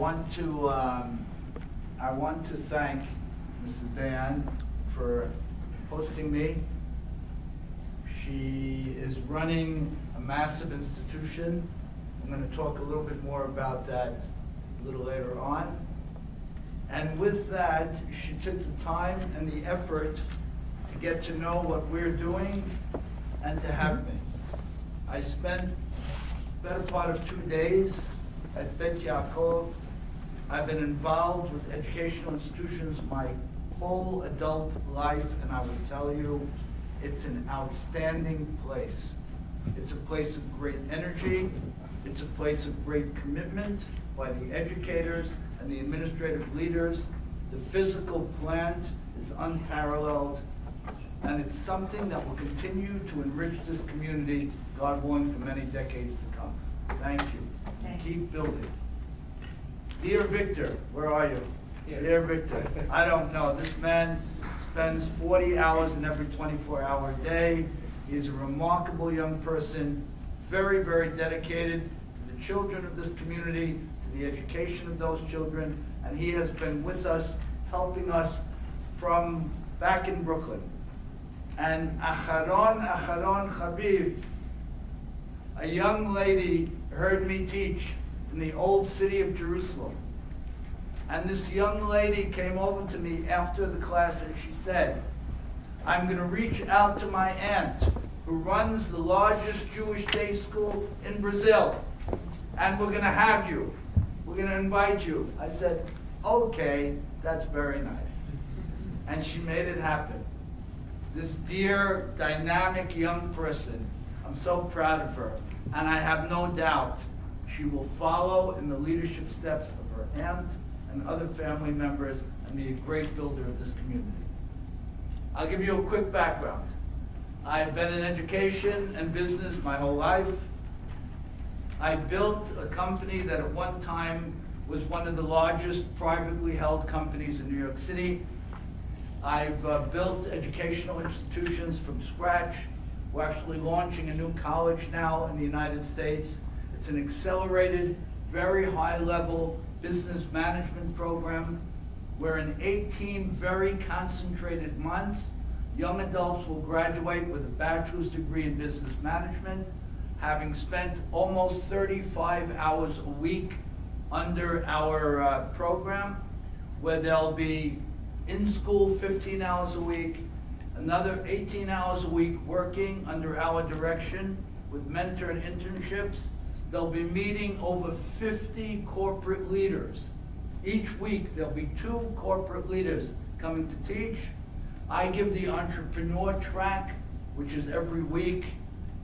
I want to thank Mrs. Dan for hosting me. She is running a massive institution. I'm going to talk a little bit more about that a little later on. And with that, she took the time and the effort to get to know what we're doing and to have me. I spent the better part of 2 days at Bet Yaakov. I've been involved with educational institutions my whole adult life, and I will tell you, it's an outstanding place. It's a place of great energy. It's a place of great commitment by the educators and the administrative leaders. The physical plant is unparalleled, and it's something that will continue to enrich this community, God willing, for many decades to come. Thank you. Keep building. Dear Victor, where are you? Yes. Dear Victor, I don't know. This man spends 40 hours in every 24-hour day. He's a remarkable young person, very, very dedicated to the children of this community, to the education of those children, and he has been with us, helping us from back in Brooklyn. And Acharon Chabib, a young lady heard me teach in the old city of Jerusalem. And this young lady came over to me after the class and she said, I'm going to reach out to my aunt who runs the largest Jewish day school in Brazil, and we're going to have you. We're going to invite you. I said, okay, that's very nice. And she made it happen. This dear, dynamic young person, I'm so proud of her, and I have no doubt she will follow in the leadership steps of her aunt and other family members and be a great builder of this community. I'll give you a quick background. I've been in education and business my whole life. I built a company that at one time was one of the largest privately held companies in New York City. I've built educational institutions from scratch. We're actually launching a new college now in the United States. It's an accelerated, very high-level business management program where in 18 very concentrated months, young adults will graduate with a bachelor's degree in business management, having spent almost 35 hours a week under our program, where they'll be in school 15 hours a week, another 18 hours a week working under our direction with mentor and internships. They'll be meeting over 50 corporate leaders. Each week there'll be 2 corporate leaders coming to teach. I give the entrepreneur track, which is every week,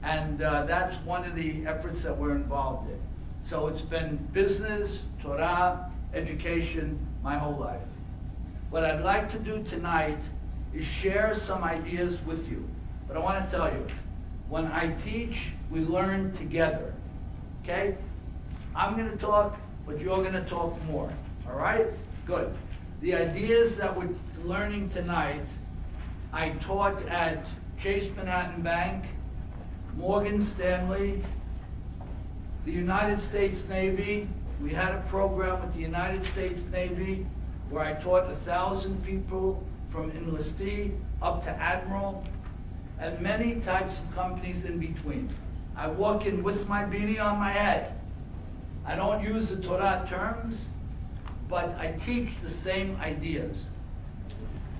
and that's one of the efforts that we're involved in. So it's been business, Torah, education, my whole life. What I'd like to do tonight is share some ideas with you. But I want to tell you, when I teach, we learn together. Okay? I'm going to talk, but you're going to talk more. All right? Good. The ideas that we're learning tonight, I taught at Chase Manhattan Bank, Morgan Stanley, the United States Navy. We had a program with the United States Navy where I taught 1,000 people from enlistee up to admiral, and many types of companies in between. I walk in with my beanie on my head. I don't use the Torah terms, but I teach the same ideas.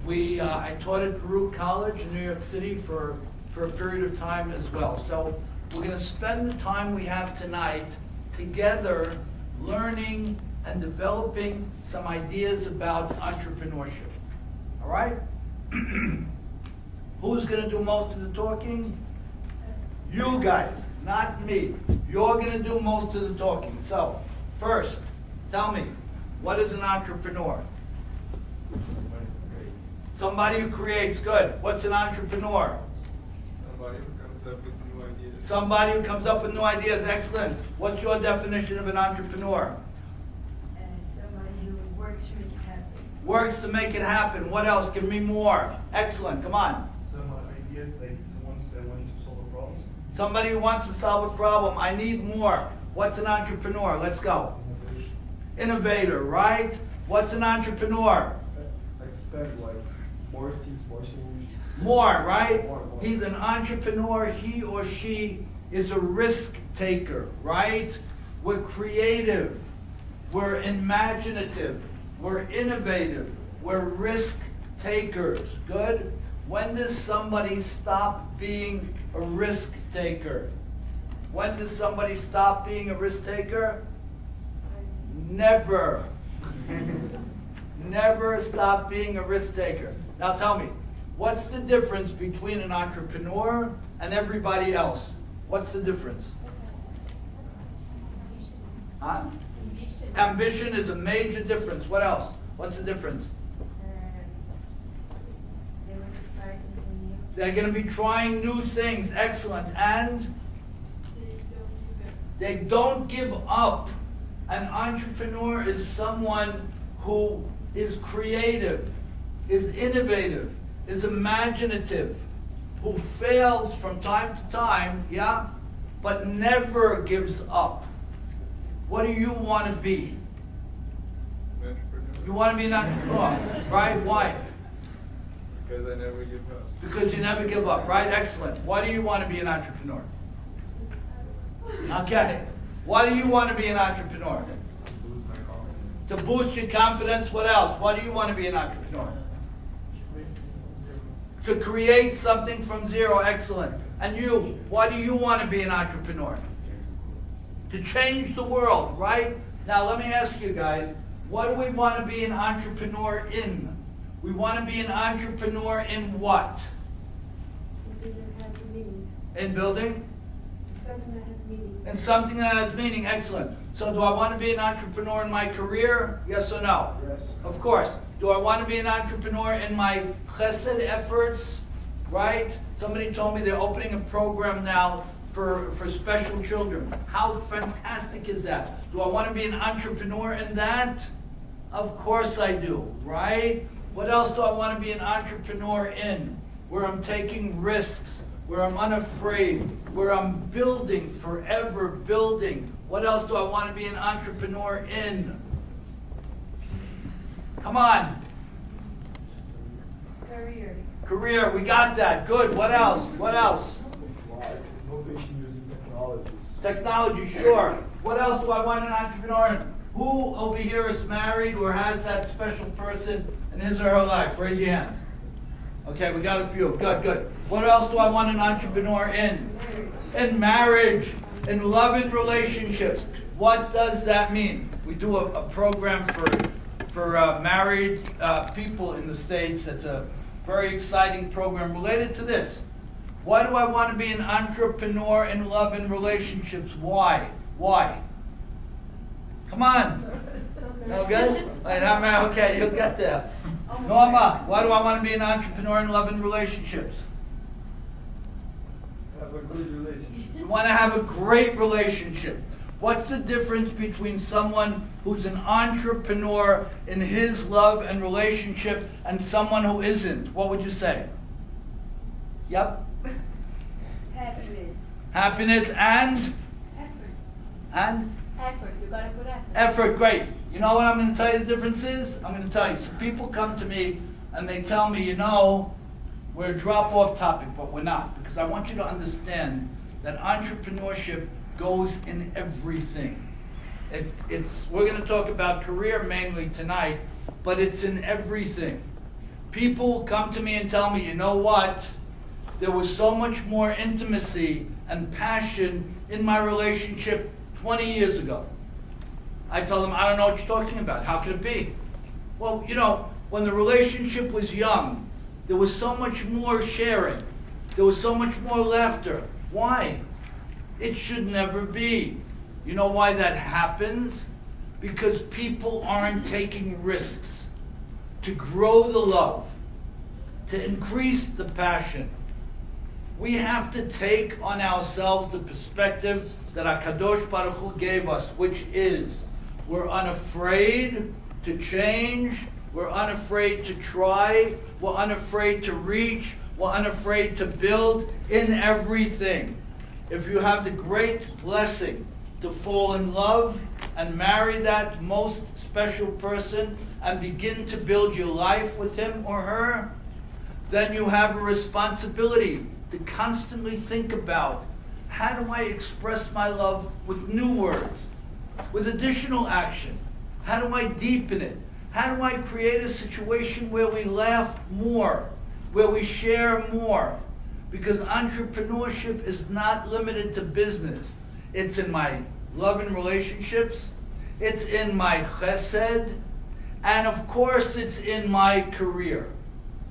I taught at Baruch College in New York City for a period of time as well. So we're going to spend the time we have tonight together learning and developing some ideas about entrepreneurship. All right? Who's going to do most of the talking? You guys, not me. You're going to do most of the talking. So, first, tell me, what is an entrepreneur? Somebody who creates. Good. What's an entrepreneur? Somebody who comes up with new ideas. Somebody who comes up with new ideas. Excellent. What's your definition of an entrepreneur? Somebody who works to make it happen. Works to make it happen. What else? Give me more. Excellent. Come on. Some idea, like someone that wants to solve a problem. Somebody who wants to solve a problem. I need more. What's an entrepreneur? Let's go. innovator, right? What's an entrepreneur? Expect like more things, more solutions. More, right? More. He's an entrepreneur. He or she is a risk taker, right? We're creative. We're imaginative. We're innovative. We're risk takers. Good? When does somebody stop being a risk taker? When does somebody stop being a risk taker? Never. Never stop being a risk taker. Now tell me, what's the difference between an entrepreneur and everybody else? What's the difference? Huh? Ambition is a major difference. What else? What's the difference? They were trying something new. They're going to be trying new things. Excellent. And they don't give up. An entrepreneur is someone who is creative, is innovative, is imaginative, who fails from time to time, yeah, but never gives up. What do you want to be? Entrepreneur. You want to be an entrepreneur, right? Why? Because I never give up. Because you never give up, right? Excellent. Why do you want to be an entrepreneur? Okay. Why do you want to be an entrepreneur? Lose my confidence. To boost your confidence. What else? Why do you want to be an entrepreneur? To create something from zero. Excellent. And you, why do you want to be an entrepreneur? To change the world, right? Now let me ask you guys, what do we want to be an entrepreneur in? We want to be an entrepreneur in what? Something that has meaning. In building? Something that has meaning. And something that has meaning. Excellent. So do I want to be an entrepreneur in my career? Yes or no? Yes. Of course. Do I want to be an entrepreneur in my chesed efforts? Right? Somebody told me they're opening a program now for special children. How fantastic is that? Do I want to be an entrepreneur in that? Of course I do, right? What else do I want to be an entrepreneur in? Where I'm taking risks, where I'm unafraid, where I'm building, forever building. What else do I want to be an entrepreneur in? Come on. Career. Career, we got that. Good. What else? What else? Innovation using technologies. Technology, sure. What else do I want an entrepreneur in? Who over here is married or has that special person in his or her life? Raise your hands. Okay, we got a few. Good, good. What else do I want an entrepreneur in? In marriage, in love and relationships. What does that mean? We do a program for married people in the States. That's a very exciting program related to this. Why do I want to be an entrepreneur in love and relationships? Why? Why? Come on. No good? Okay, you'll get there. Norma, why do I want to be an entrepreneur in love and relationships? Have a good relationship. You want to have a great relationship. What's the difference between someone who's an entrepreneur in his love and relationship and someone who isn't? What would you say? Yep. Happiness. Happiness and? Effort. And? Effort. You gotta put effort. Effort, great. You know what I'm going to tell you the difference is? I'm going to tell you. Some people come to me and they tell me, you know, we're a drop-off topic, but we're not. Because I want you to understand that entrepreneurship goes in everything. We're going to talk about career mainly tonight, but it's in everything. People come to me and tell me, you know what? There was so much more intimacy and passion in my relationship 20 years ago. I tell them, I don't know what you're talking about. How could it be? Well, you know, when the relationship was young, there was so much more sharing. There was so much more laughter. Why? It should never be. You know why that happens? Because people aren't taking risks to grow the love, to increase the passion. We have to take on ourselves the perspective that HaKadosh Baruch Hu gave us, which is we're unafraid to change, we're unafraid to try, we're unafraid to reach, we're unafraid to build in everything. If you have the great blessing to fall in love, and marry that most special person and begin to build your life with him or her, then you have a responsibility to constantly think about, how do I express my love with new words, with additional action? How do I deepen it? How do I create a situation where we laugh more, where we share more? Because entrepreneurship is not limited to business. It's in my love and relationships, it's in my chesed, and of course it's in my career.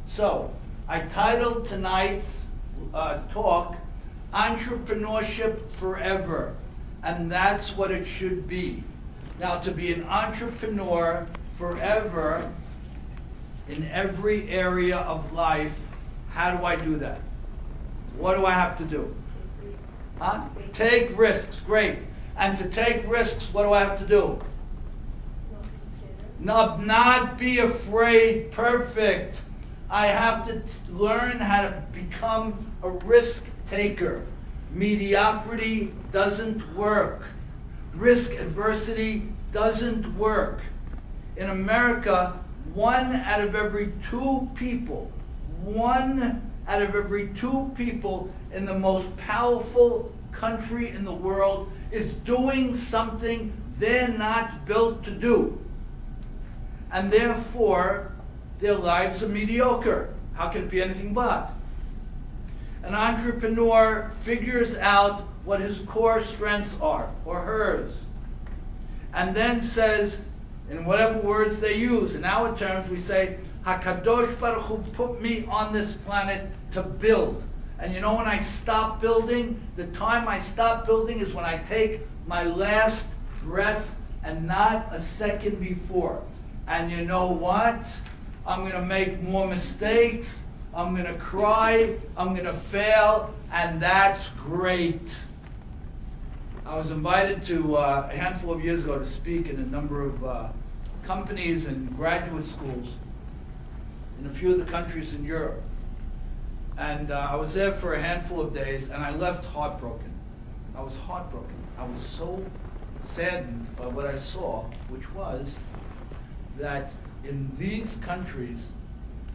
So, I titled tonight's talk, Entrepreneurship Forever, and that's what it should be. Now, to be an entrepreneur forever in every area of life, how do I do that? What do I have to do? Huh? Take risks, great. And to take risks, what do I have to do? Not be afraid, perfect. I have to learn how to become a risk taker. Mediocrity doesn't work. Risk adversity doesn't work. In America, 1 out of every 2 people in the most powerful country in the world is doing something they're not built to do. And therefore, their lives are mediocre. How can it be anything but? An entrepreneur figures out what his core strengths are, or hers, and then says, in whatever words they use, in our terms we say, HaKadosh Baruch Hu put me on this planet to build. And you know when I stop building? The time I stop building is when I take my last breath and not a second before. And you know what? I'm going to make more mistakes, I'm going to cry, I'm going to fail, and that's great. I was invited to a handful of years ago to speak in a number of companies and graduate schools in a few of the countries in Europe. And I was there for a handful of days, and I left heartbroken. I was heartbroken. I was so saddened by what I saw, which was that in these countries,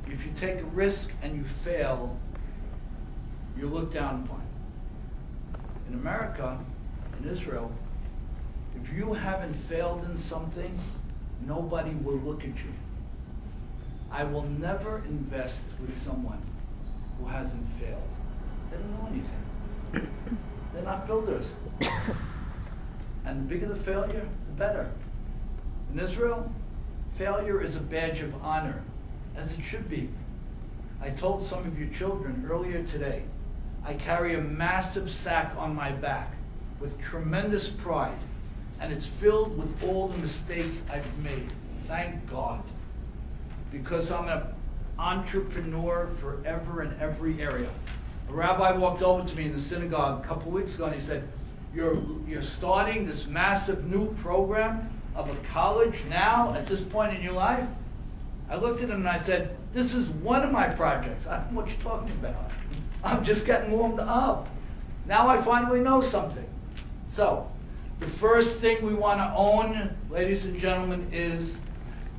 if you take a risk and you fail, you're looked down upon. In America, in Israel, if you haven't failed in something, nobody will look at you. I will never invest with someone who hasn't failed. They don't know anything. They're not builders. And the bigger the failure, the better. In Israel, failure is a badge of honor, as it should be. I told some of your children earlier today, I carry a massive sack on my back with tremendous pride, and it's filled with all the mistakes I've made. Thank God. Because I'm an entrepreneur forever in every area. A rabbi walked over to me in the synagogue a couple weeks ago and he said, you're starting this massive new program of a college now at this point in your life? I looked at him and I said, this is one of my projects. I don't know what you're talking about. I'm just getting warmed up. Now I finally know something. So, the first thing we want to own, ladies and gentlemen, is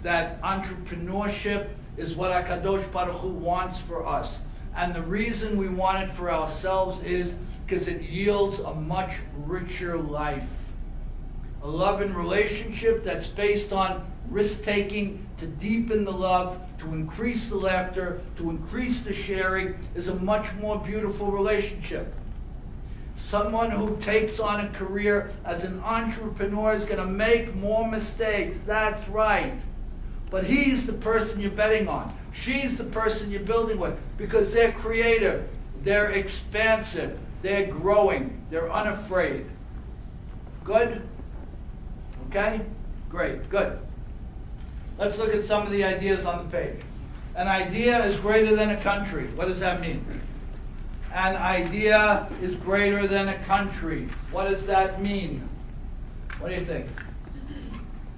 that entrepreneurship is what HaKadosh Baruch Hu wants for us. And the reason we want it for ourselves is because it yields a much richer life. A love and relationship that's based on risk-taking to deepen the love, to increase the laughter, to increase the sharing is a much more beautiful relationship. Someone who takes on a career as an entrepreneur is going to make more mistakes. That's right. But he's the person you're betting on. She's the person you're building with because they're creative, they're expansive, they're growing, they're unafraid. Good? Okay? Great, good. Let's look at some of the ideas on the page. An idea is greater than a country. What does that mean? An idea is greater than a country. What does that mean? What do you think?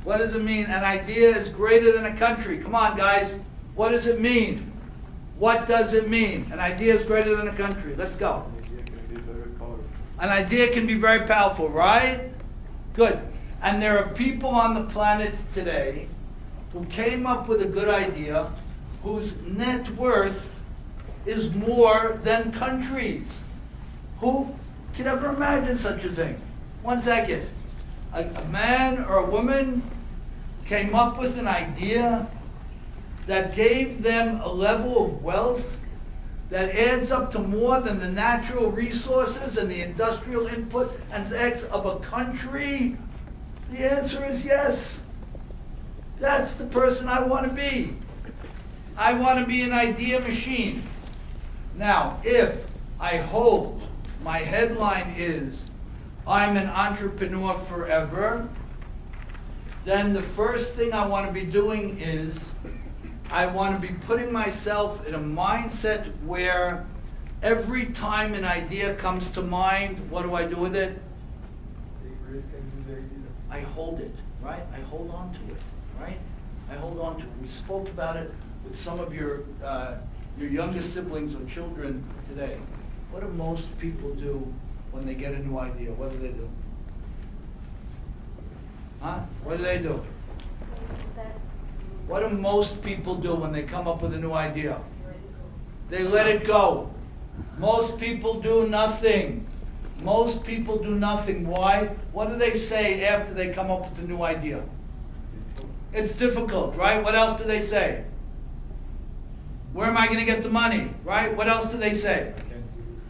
What does it mean? An idea is greater than a country. Come on, guys. What does it mean? What does it mean? An idea is greater than a country. Let's go. An idea can be very powerful. An idea can be very powerful, right? Good. And there are people on the planet today who came up with a good idea whose net worth is more than countries. Who could ever imagine such a thing? 1 second. A man or a woman came up with an idea that gave them a level of wealth that adds up to more than the natural resources and the industrial input and X of a country? The answer is yes. That's the person I want to be. I want to be an idea machine. Now, if I hold, my headline is, I'm an entrepreneur forever, then the first thing I want to be doing is I want to be putting myself in a mindset where every time an idea comes to mind, what do I do with it? Take risk and do the idea. I hold it, right? I hold on to it, right? I hold on to it. We spoke about it with some of your younger siblings or children today. What do most people do when they get a new idea? What do? Huh? What do? What do most people do when they come up with a new idea? They let it go. Most people do nothing. Most people do nothing. Why? What do they say after they come up with a new idea? It's difficult, right? What else do they say? Where am I going to get the money, right? What else do they say?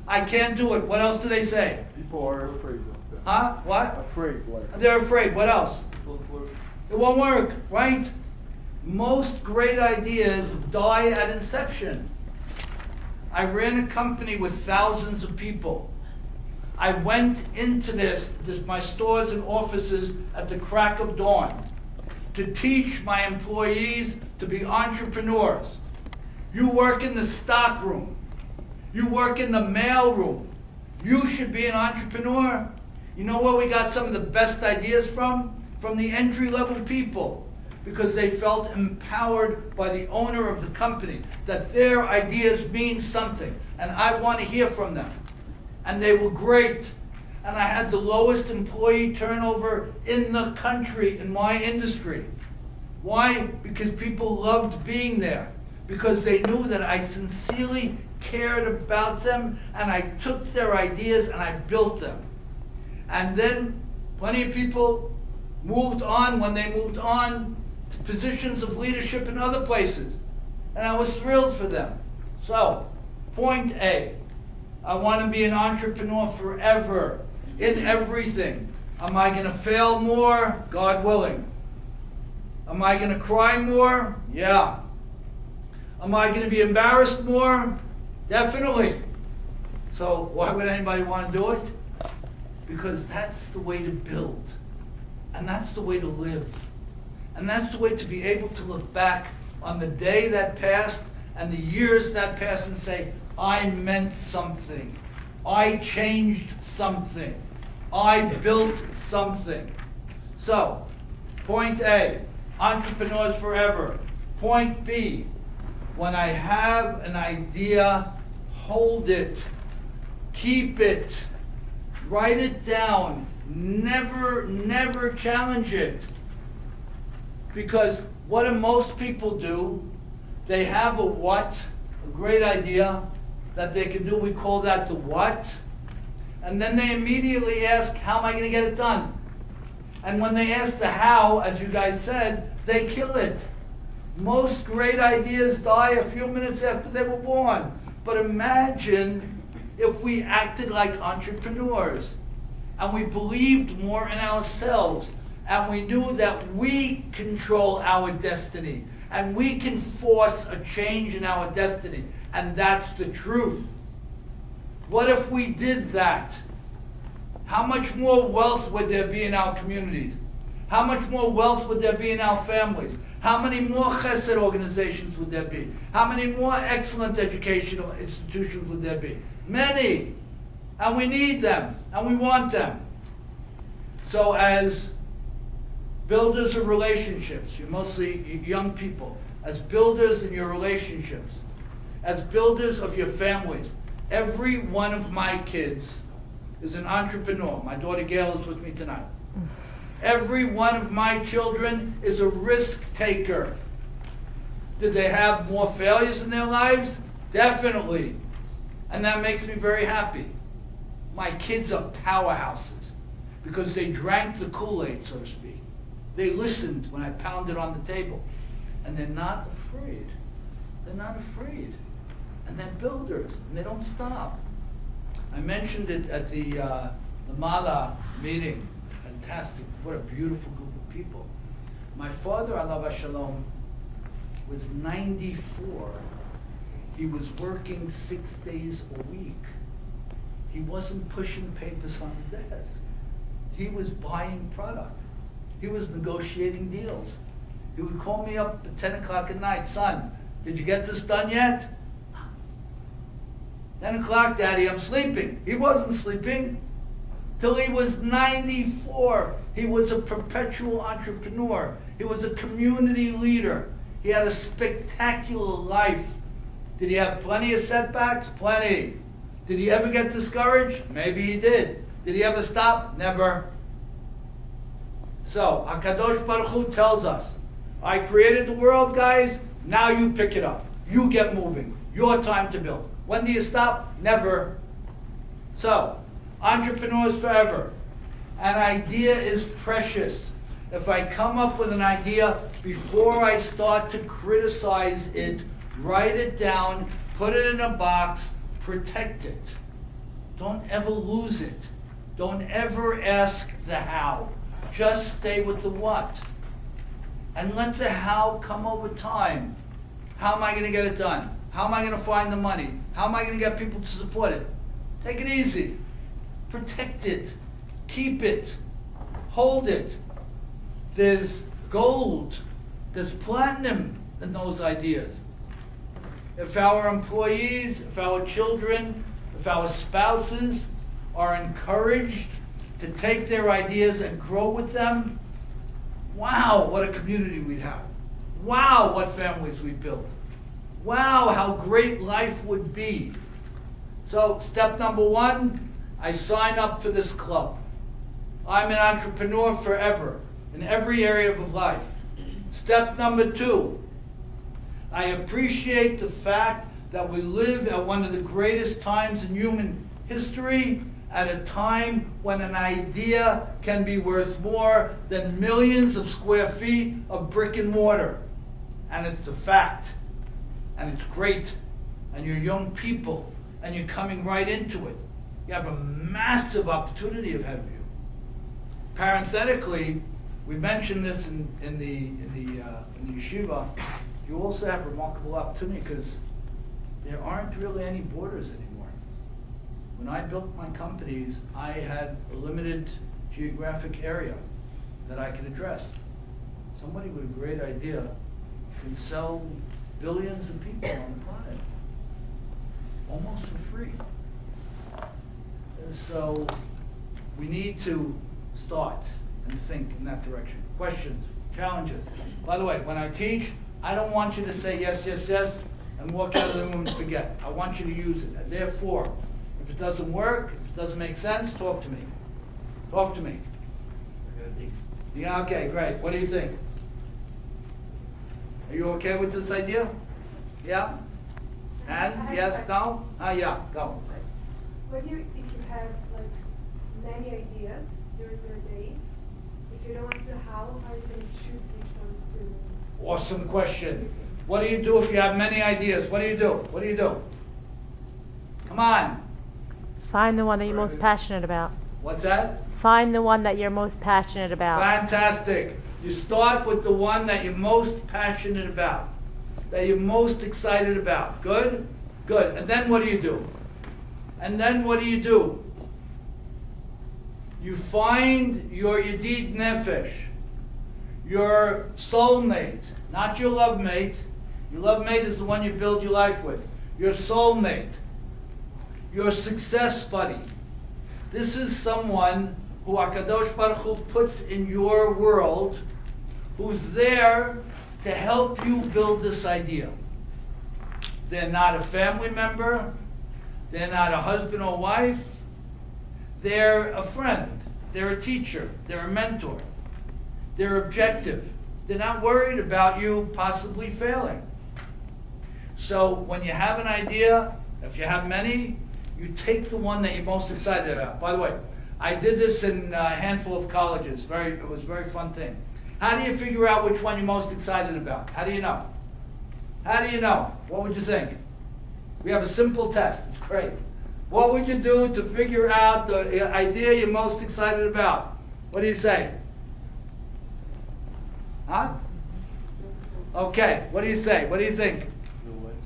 I can't do it. What else do they say? People are afraid of that. Huh? What? Afraid, like. They're afraid. What else? People work. It won't work, right? Most great ideas die at inception. I ran a company with thousands of people. I went into my stores and offices at the crack of dawn to teach my employees to be entrepreneurs. You work in the stock room. You work in the mail room. You should be an entrepreneur. You know where we got some of the best ideas from? From the entry-level people. Because they felt empowered by the owner of the company, that their ideas mean something, and I want to hear from them. And they were great. And I had the lowest employee turnover in the country, in my industry. Why? Because people loved being there. Because they knew that I sincerely cared about them, and I took their ideas and I built them. And then plenty of people moved on when they moved on to positions of leadership in other places. And I was thrilled for them. So, point A, I want to be an entrepreneur forever in everything. Am I going to fail more? God willing. Am I going to cry more? Yeah. Am I going to be embarrassed more? Definitely. So why would anybody want to do it? Because that's the way to build. And that's the way to live. And that's the way to be able to look back on the day that passed and the years that passed and say, I meant something. I changed something. I built something. So, point A, entrepreneurs forever. Point B, when I have an idea, hold it. Keep it. Write it down. Never challenge it. Because what do most people do? They have a great idea that they can do. We call that the what. And then they immediately ask, how am I going to get it done? And when they ask the how, as you guys said, they kill it. Most great ideas die a few minutes after they were born. But imagine if we acted like entrepreneurs and we believed more in ourselves and we knew that we control our destiny and we can force a change in our destiny. And that's the truth. What if we did that? How much more wealth would there be in our communities? How much more wealth would there be in our families? How many more chesed organizations would there be? How many more excellent educational institutions would there be? Many. And we need them. And we want them. So as builders of relationships, you're mostly young people, as builders in your relationships, as builders of your families, every one of my kids is an entrepreneur. My daughter Gail is with me tonight. Every one of my children is a risk taker. Did they have more failures in their lives? Definitely. And that makes me very happy. My kids are powerhouses because they drank the Kool-Aid, so to speak. They listened when I pounded on the table. And they're not afraid. They're not afraid. And they're builders, and they don't stop. I mentioned it at the Mala meeting. Fantastic. What a beautiful group of people. My father, alav shalom, was 94. He was working 6 days a week. He wasn't pushing papers on the desk. He was buying product. He was negotiating deals. He would call me up at 10 o'clock at night. Son, did you get this done yet? 10 o'clock, Daddy, I'm sleeping. He wasn't sleeping till he was 94. He was a perpetual entrepreneur. He was a community leader. He had a spectacular life. Did he have plenty of setbacks? Plenty. Did he ever get discouraged? Maybe he did. Did he ever stop? Never. So, HaKadosh Baruch Hu tells us, I created the world, guys, now you pick it up. You get moving. Your time to build. When do you stop? Never. So, entrepreneurs forever. An idea is precious. If I come up with an idea, before I start to criticize it, write it down, put it in a box, protect it. Don't ever lose it. Don't ever ask the how. Just stay with the what. And let the how come over time. How am I going to get it done? How am I going to find the money? How am I going to get people to support it? Take it easy. Protect it. Keep it. Hold it. There's gold. There's platinum in those ideas. If our employees, if our children, if our spouses are encouraged to take their ideas and grow with them, wow, what a community we'd have. Wow, what families we'd build. Wow, how great life would be. So, step number one, I sign up for this club. I'm an entrepreneur forever, in every area of life. Step number two, I appreciate the fact that we live at one of the greatest times in human history, at a time when an idea can be worth more than millions of square feet of brick and mortar. And it's the fact. And it's great. And you're young people, and you're coming right into it. You have a massive opportunity ahead of you. Parenthetically, we mentioned this in the yeshiva. You also have remarkable opportunity because there aren't really any borders anymore. When I built my companies, I had a limited geographic area that I could address. Somebody with a great idea can sell billions of people on the planet almost for free. And so we need to start and think in that direction. Questions, challenges. By the way, when I teach, I don't want you to say yes, yes, yes, and walk out of the room and forget. I want you to use it. And therefore, if it doesn't work, if it doesn't make sense, talk to me. Talk to me. Yeah, okay, great. What do you think? Are you okay with this idea? Yeah? And? Yes? No? Yeah, go. If you have like many ideas during your day, if you don't ask the how are you going to choose which ones to? Awesome question. What do you do if you have many ideas? What do you do? What do you do? Come on. Find the one that you're most passionate about. What's that? Find the one that you're most passionate about. Fantastic. You start with the one that you're most passionate about, that you're most excited about. Good? Good. And then what do you do? And then what do you do? You find your Yedid Nefesh, your soulmate, not your love mate. Your love mate is the one you build your life with. Your soulmate, your success buddy. This is someone who HaKadosh Baruch Hu puts in your world, who's there to help you build this idea. They're not a family member. They're not a husband or wife. They're a friend. They're a teacher. They're a mentor. They're objective. They're not worried about you possibly failing. So when you have an idea, if you have many, you take the one that you're most excited about. By the way, I did this in a handful of colleges. It was a very fun thing. How do you figure out which one you're most excited about? How do you know? How do you know? What would you think? We have a simple test. It's great. What would you do to figure out the idea you're most excited about? What do you say? Huh? Okay, what do you say? What do you think? The ones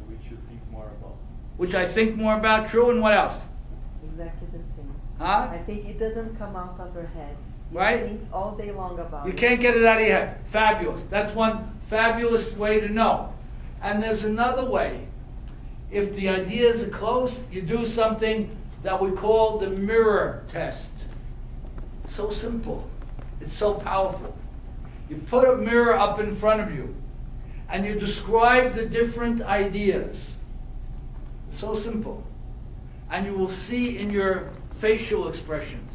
we should think more about. Which I think more about, true, and what else? Exactly the same. Huh? I think it doesn't come out of your head. You Right? think all day long about You it. can't get it out of your head. Fabulous. That's one fabulous way to know. And there's another way. If the ideas are close, you do something that we call the mirror test. It's so simple. It's so powerful. You put a mirror up in front of you and you describe the different ideas. It's so simple. And you will see in your facial expressions,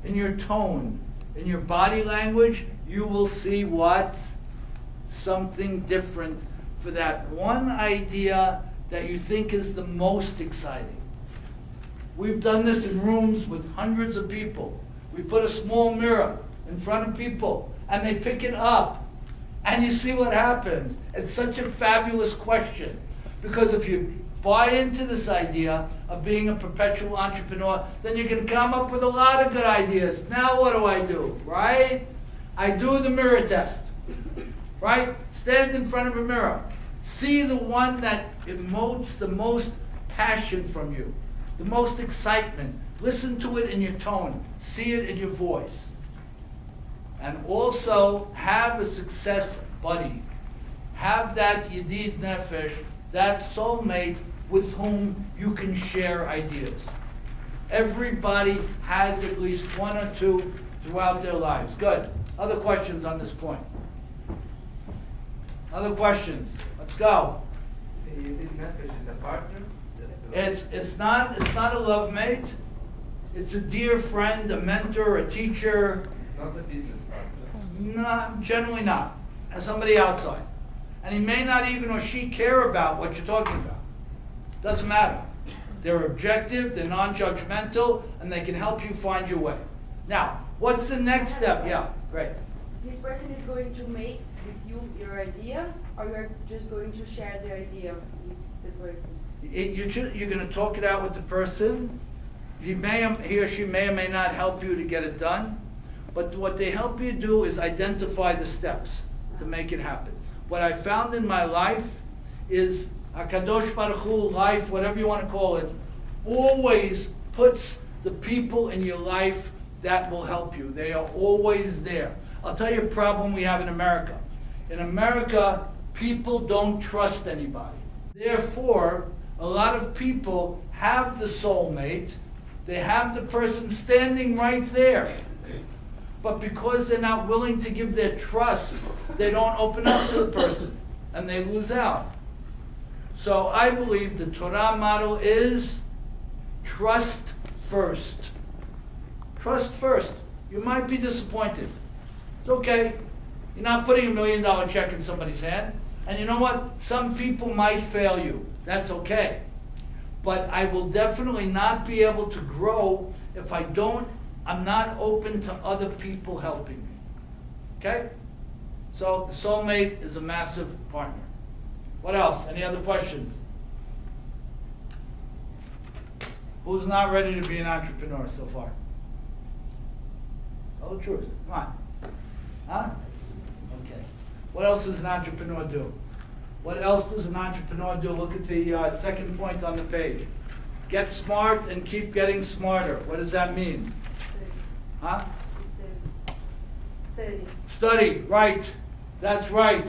in your tone, in your body language, you will see what? Something different for that one idea that you think is the most exciting. We've done this in rooms with hundreds of people. We put a small mirror in front of people and they pick it up and you see what happens. It's such a fabulous question because if you buy into this idea of being a perpetual entrepreneur, then you can come up with a lot of good ideas. Now what do I do, right? I do the mirror test, right? Stand in front of a mirror. See the one that emotes the most passion from you, the most excitement. Listen to it in your tone. See it in your voice. And also have a success buddy. Have that yedid nefesh, that soulmate with whom you can share ideas. Everybody has at least one or two throughout their lives. Good. Other questions on this point? Other questions? Let's go. You did Nefesh is a partner? It's not a love mate. It's a dear friend, a mentor, a teacher. Not a business partner. No, generally not. As somebody outside. And he may not even or she care about what you're talking about. Doesn't matter. They're objective, they're non-judgmental, and they can help you find your way. Now, what's the next step? Yeah, great. This person is going to make with you your idea, or you're just going to share the idea with the person? You're going to talk it out with the person. He or she may or may not help you to get it done. But what they help you do is identify the steps to make it happen. What I found in my life is HaKadosh Baruch Hu, life, whatever you want to call it, always puts the people in your life that will help you. They are always there. I'll tell you a problem we have in America. In America, people don't trust anybody. Therefore, a lot of people have the soulmate, they have the person standing right there. But because they're not willing to give their trust, they don't open up to the person and they lose out. So I believe the Torah motto is trust first. Trust first. You might be disappointed. It's okay. You're not putting $1 million check in somebody's hand. And you know what? Some people might fail you. That's okay. But I will definitely not be able to grow if I'm not open to other people helping me. Okay? So the soulmate is a massive partner. What else? Any other questions? Who's not ready to be an entrepreneur so far? Tell the truth. Come on. Huh? Okay. What else does an entrepreneur do? What else does an entrepreneur do? Look at the second point on the page. Get smart and keep getting smarter. What does that mean? Huh? Study. Study, right. That's right.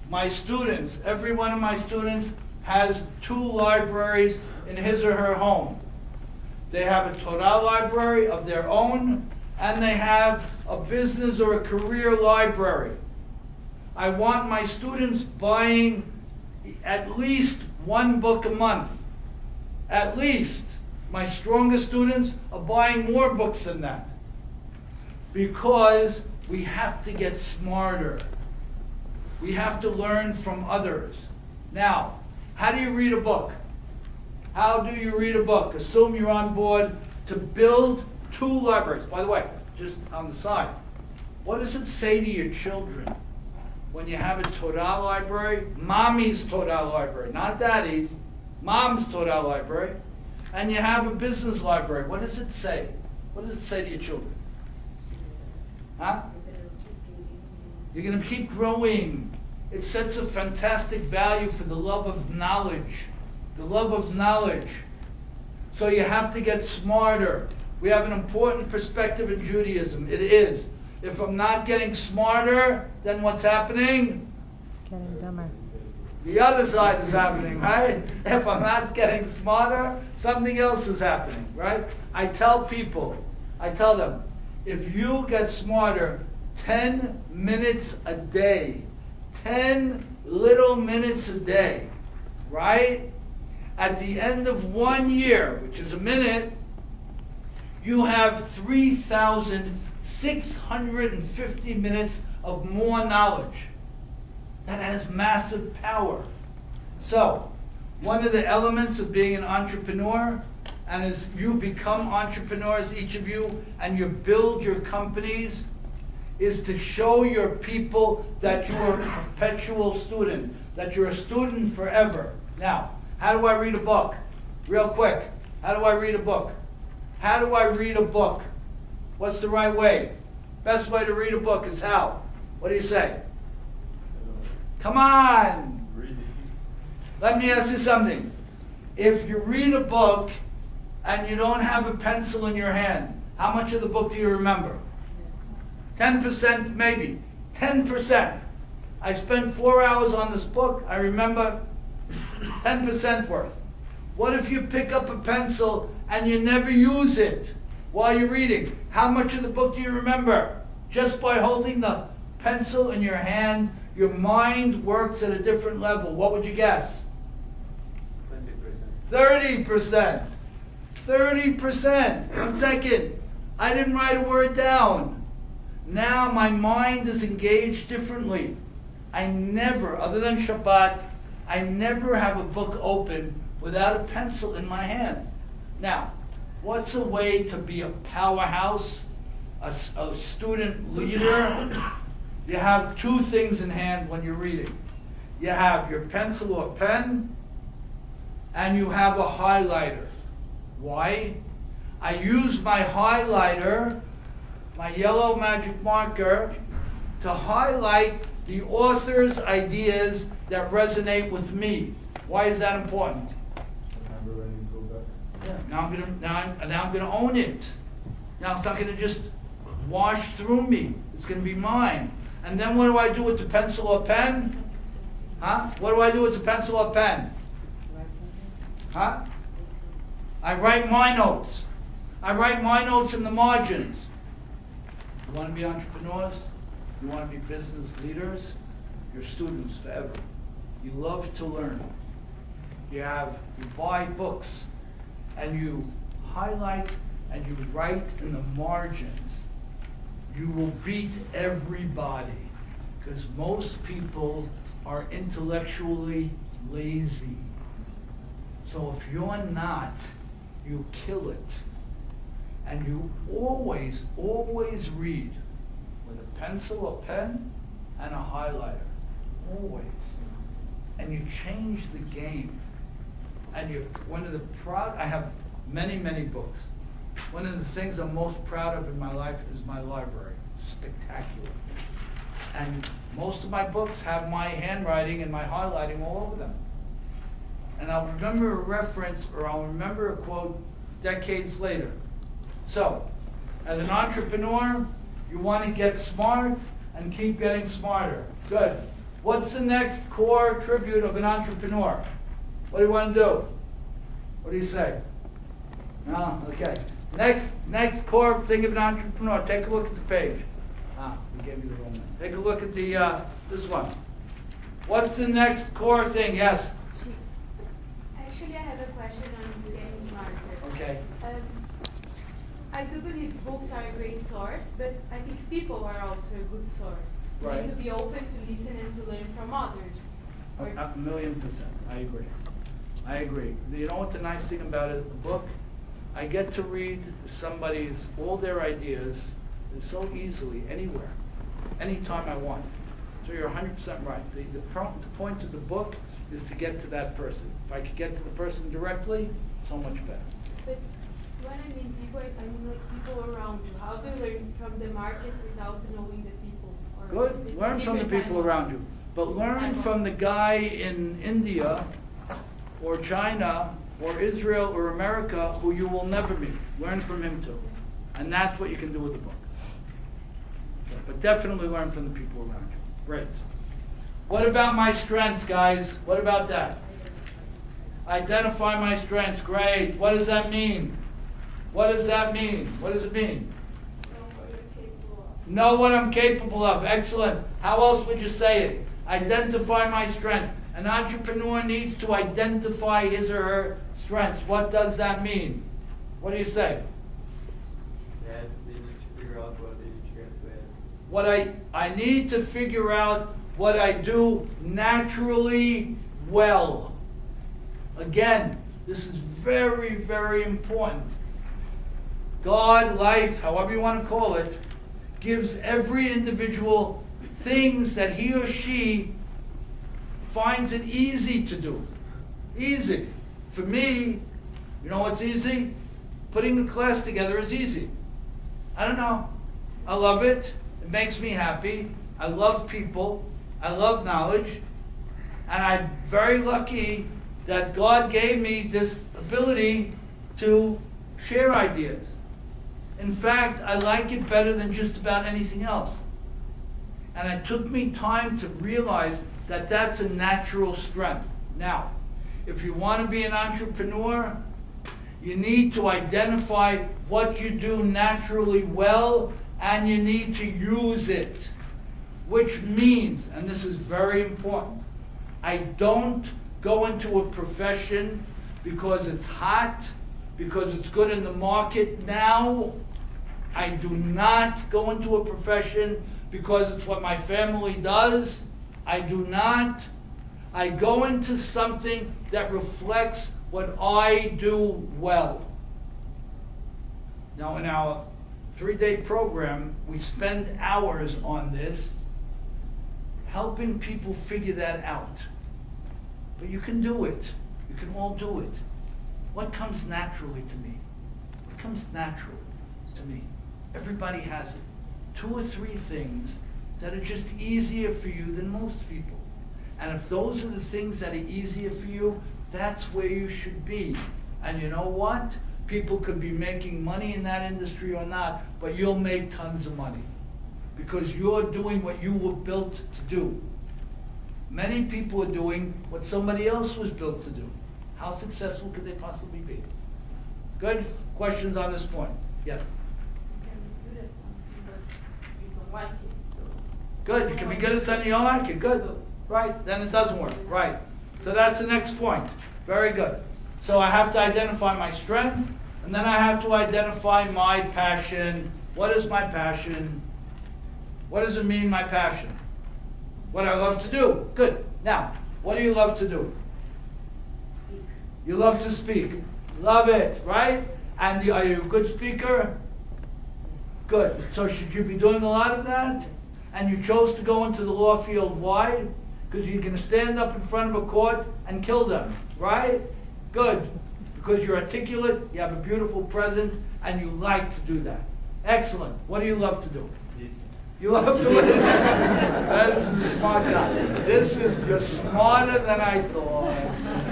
My students, every one of my students has 2 libraries in his or her home. They have a Torah library of their own, and they have a business or a career library. I want my students buying at least 1 book a month. At least. My strongest students are buying more books than that. Because We have to get smarter. We have to learn from others. Now, how do you read a book? How do you read a book? Assume you're on board to build 2 libraries. By the way, just on the side, what does it say to your children when you have a Torah library? Mommy's Torah library, not daddy's. Mom's Torah library. And you have a business library. What does it say? What does it say to your children? Huh? You're going to keep growing. It sets a fantastic value for the love of knowledge. The love of knowledge. So you have to get smarter. We have an important perspective in Judaism. It is. If I'm not getting smarter, then what's happening? Getting dumber. The other side is happening, right? If I'm not getting smarter, something else is happening, right? I tell them, if you get smarter 10 minutes a day, 10 little minutes a day, right? At the end of 1 year, which is a minute, you have 3,650 minutes of more knowledge. That has massive power. So, one of the elements of being an entrepreneur, and as you become entrepreneurs, each of you, and you build your companies, is to show your people that you are a perpetual student, that you're a student forever. Now, how do I read a book? Real quick. How do I read a book? How do I read a book? What's the right way? Best way to read a book is how? What do you say? Come on! Let me ask you something. If you read a book and you don't have a pencil in your hand, how much of the book do you remember? 10% maybe. 10%. I spent 4 hours on this book. I remember 10% worth. What if you pick up a pencil and you never use it while you're reading? How much of the book do you remember? Just by holding the pencil in your hand, your mind works at a different level. What would you guess? 20%. 30%. 30%. 1 second. I didn't write a word down. Now my mind is engaged differently. I never, other than Shabbat, I never have a book open without a pencil in my hand. Now, what's a way to be a powerhouse, a student leader? You have 2 things in hand when you're reading. You have your pencil or pen, and you have a highlighter. Why? I use my highlighter, my yellow magic marker, to highlight the author's ideas that resonate with me. Why is that important? Yeah, now I'm gonna own it. Now it's not gonna just wash through me. It's gonna be mine. And then what do I do with the pencil or pen? Huh? What do I do with the pencil or pen? Huh? I write my notes. I write my notes in the margins. You want to be entrepreneurs? You want to be business leaders? You're students forever. You love to learn. You buy books and you highlight and you write in the margins. You will beat everybody because most people are intellectually lazy. So if you're not, you kill it. And you always, always read with a pencil, a pen, and a highlighter. Always. And you change the game. And I have many, many books. One of the things I'm most proud of in my life is my library. It's spectacular. And most of my books have my handwriting and my highlighting all over them. And I'll remember a reference or I'll remember a quote decades later. So, as an entrepreneur, you want to get smart and keep getting smarter. Good. What's the next core attribute of an entrepreneur? What do you want to do? What do you say? No? Okay. Next core thing of an entrepreneur. Take a look at the page. We gave you the wrong one. Take a look at this one. What's the next core thing? Yes? Actually, I have a question on getting smarter. Okay. I I do believe books are a great source, but I think people are also a good source. You Right. need to be open to listen and to learn from others. Or- A million percent, I agree. I agree. You know what the nice thing about it, the book? I get to read somebody's, all their ideas so easily, anywhere, anytime I want. So you're 100% right. The point of the book is to get to that person. If I could get to the person directly, so much better. But when I mean people, I mean like people around you. How do you learn from the market without knowing the people? Or Good, it's learn from the different people kind of- around you. But learn from the guy in India or China or Israel or America who you will never meet. Learn from him too. And that's what you can do with the book. But definitely learn from the people around you. Great. What about my strengths, guys? What about that? Identify my strengths. Great. What does that mean? What does that mean? What does it mean? Know what I'm capable of. Excellent. How else would you say it? Identify my strengths. An entrepreneur needs to identify his or her strengths. What does that mean? What do you say? That they need to figure out what they need to get to add. What I need to figure out what I do naturally well. Again, this is very, very important. God, life, however you want to call it, gives every individual things that he or she finds it easy to do. Easy. For me, you know what's easy? Putting the class together is easy. I don't know. I love it. It makes me happy. I love people. I love knowledge. And I'm very lucky that God gave me this ability to share ideas. In fact, I like it better than just about anything else. And it took me time to realize that that's a natural strength. Now, if you want to be an entrepreneur, you need to identify what you do naturally well, and you need to use it. Which means, and this is very important, I don't go into a profession because it's hot, because it's good in the market now. I do not go into a profession because it's what my family does. I do not. I go into something that reflects what I do well. Now, in our 3-day program, we spend hours on this, helping people figure that out. But you can do it. You can all do it. What comes naturally to me? What comes naturally to me? Everybody has it. 2 or 3 things that are just easier for you than most people. And if those are the things that are easier for you, that's where you should be. And you know what? People could be making money in that industry or not, but you'll make tons of money because you're doing what you were built to do. Many people are doing what somebody else was built to do. How successful could they possibly be? Good? Questions on this point? Yes? You can be good at something, but you don't like it, so. Good, you can be good at something you don't like it, good. Right, then it doesn't work, right. So that's the next point. Very good. So I have to identify my strength, and then I have to identify my passion. What is my passion? What does it mean, my passion? What I love to do. Good. Now, what do you love to do? Speak. You love to speak. Love it, right? And are you a good speaker? Good. So should you be doing a lot of that? And you chose to go into the law field. Why? Because you can stand up in front of a court and kill them, right? Good. Because you're articulate, you have a beautiful presence, and you like to do that. Excellent. What do you love to do? Listen. You love to listen. This is a smart guy. You're smarter than I thought.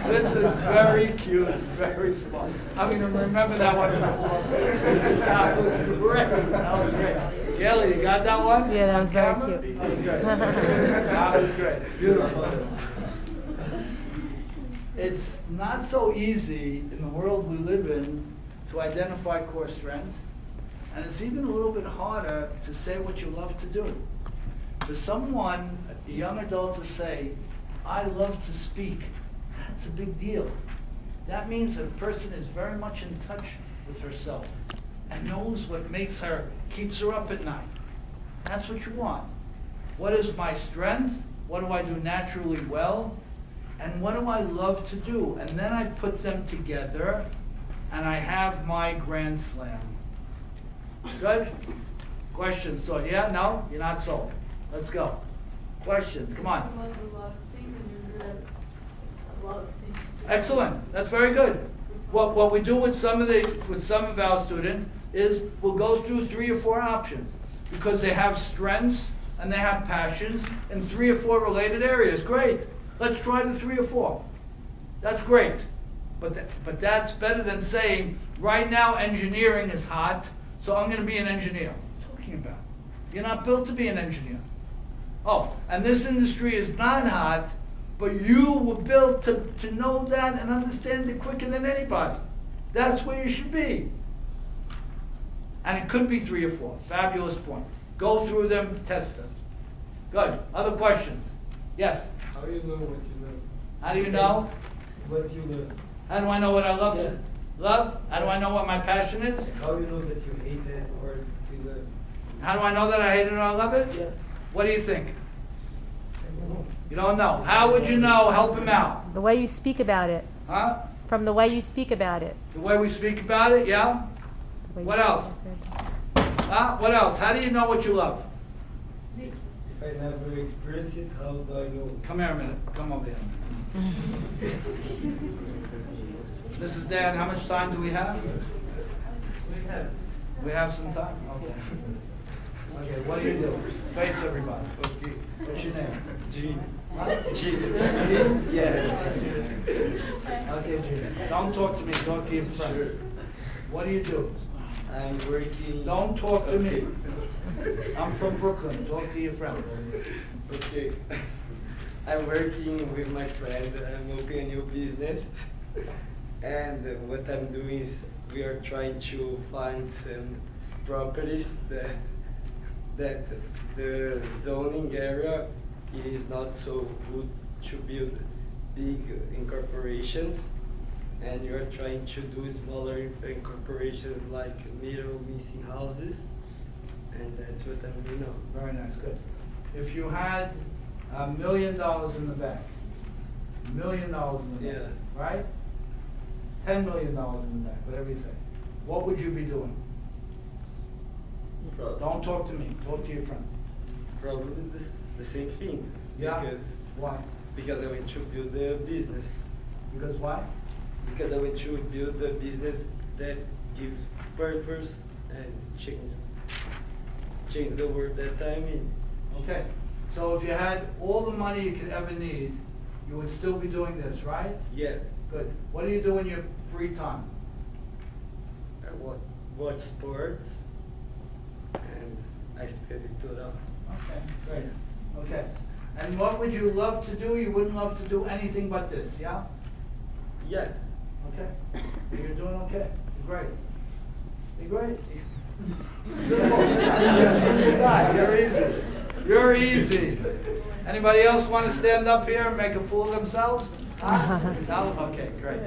This is very cute, very smart. I'm going to remember that one. That was great. That was great. Kelly, you got that one? Yeah, that On was very camera? cute. That was great. That was great. Beautiful. It's not so easy in the world we live in to identify core strengths. And it's even a little bit harder to say what you love to do. For someone, a young adult, to say, I love to speak, that's a big deal. That means that a person is very much in touch with herself. and knows what makes her, keeps her up at night. That's what you want. What is my strength? What do I do naturally well? And what do I love to do? And then I put them together and I have my grand slam. Good? Questions? So, yeah? No? You're not sold. Let's go. Questions? Come on. You love a lot of things and you're good at a lot of things. Excellent. That's very good. What we do with some of our students is we'll go through 3 or 4 options because they have strengths and they have passions in 3 or 4 related areas. Great. Let's try the 3 or 4. That's great. But that's better than saying, right now engineering is hot, so I'm going to be an engineer. What are you talking about? You're not built to be an engineer. Oh, and this industry is not hot, but you were built to know that and understand it quicker than anybody. That's where you should be. And it could be 3 or 4. Fabulous point. Go through them, test them. Good. Other questions? Yes? How do you know what you love? How do you know? What you love? How do I know what I love Yeah. to love? How do I know what my passion is? How do you know that you hate it or to love? How do I know that I hate it or I love it? Yeah. What do you think? You don't know. How would you know? Help him out. The way you speak about it. Huh? From the way you speak about it. The way we speak about it, yeah? The way What you else? Huh? What else? How do you know what you love? If I never experience it, how do I know? Come here a minute. Come over here. Mrs. Dan, how much time do we have? We have some time? Okay. Okay, what do you do? Face everybody. Okay. What's your name? Gene. Huh? Gene? Yeah. Okay, Gene. Don't talk to me. Talk to your friends. What do you do? I'm working. Don't talk to me. Okay. I'm from Brooklyn. Talk to your friend. Okay. I'm working with my friend. I'm opening a new business. And what I'm doing is we are trying to find some properties that the zoning area it is not so good to build big incorporations, and you are trying to do smaller incorporations like middle missing houses, and that's what I'm doing now. Very nice, good. If you had $1 million in the bank, $1 million in the bank, Yeah. right? $10 million in the bank, whatever you say. What would you be doing? Don't talk to me. Talk to your friends. Probably the same thing. Yeah. Because Why? because I want to build a business. Because why? Because I want to build a business that gives purpose and change the world that I'm in. Okay. So if you had all the money you could ever need, you would still be doing this, right? Yeah. Good. What do you do in your free time? I watch sports and I study Torah. Okay, great. Okay. And what would you love to do? You wouldn't love to do anything but this, yeah? Yeah. Okay. You're doing okay. You're great. You're great. Good guy. You're easy. You're easy. Anybody else want to stand up here and make a fool of themselves? Huh? No? Okay, great.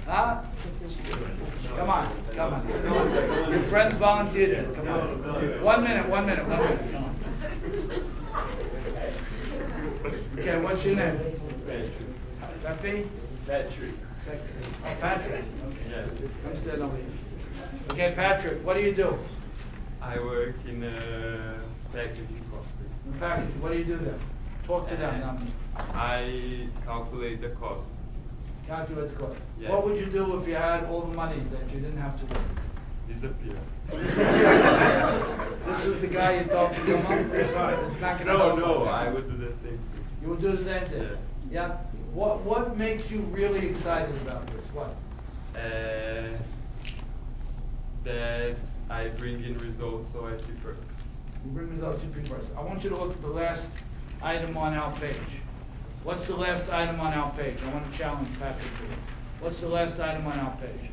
Huh? Come on, come on. Your friends volunteered it. Come on. 1 minute. Come on. Okay, what's your name? Pepe? Patrick. Oh, Patrick. Okay. Yeah. I'm standing over here. Okay, Patrick, what do you do? I work in a packaging company. Patrick, what do you do there? Talk to them, not me. I calculate the costs. Calculate the cost. Yes. What would you do if you had all the money that you didn't have to work? Disappear. This is the guy you told to come up? It's not gonna help. No, I would do the same thing. You would do the same thing? Yeah. Yeah? What makes you really excited about this? What? That I bring in results, so I see first. You bring results to people first. I want you to look at the last item on our page. What's the last item on our page? I want to challenge Patrick to it. What's the last item on our page?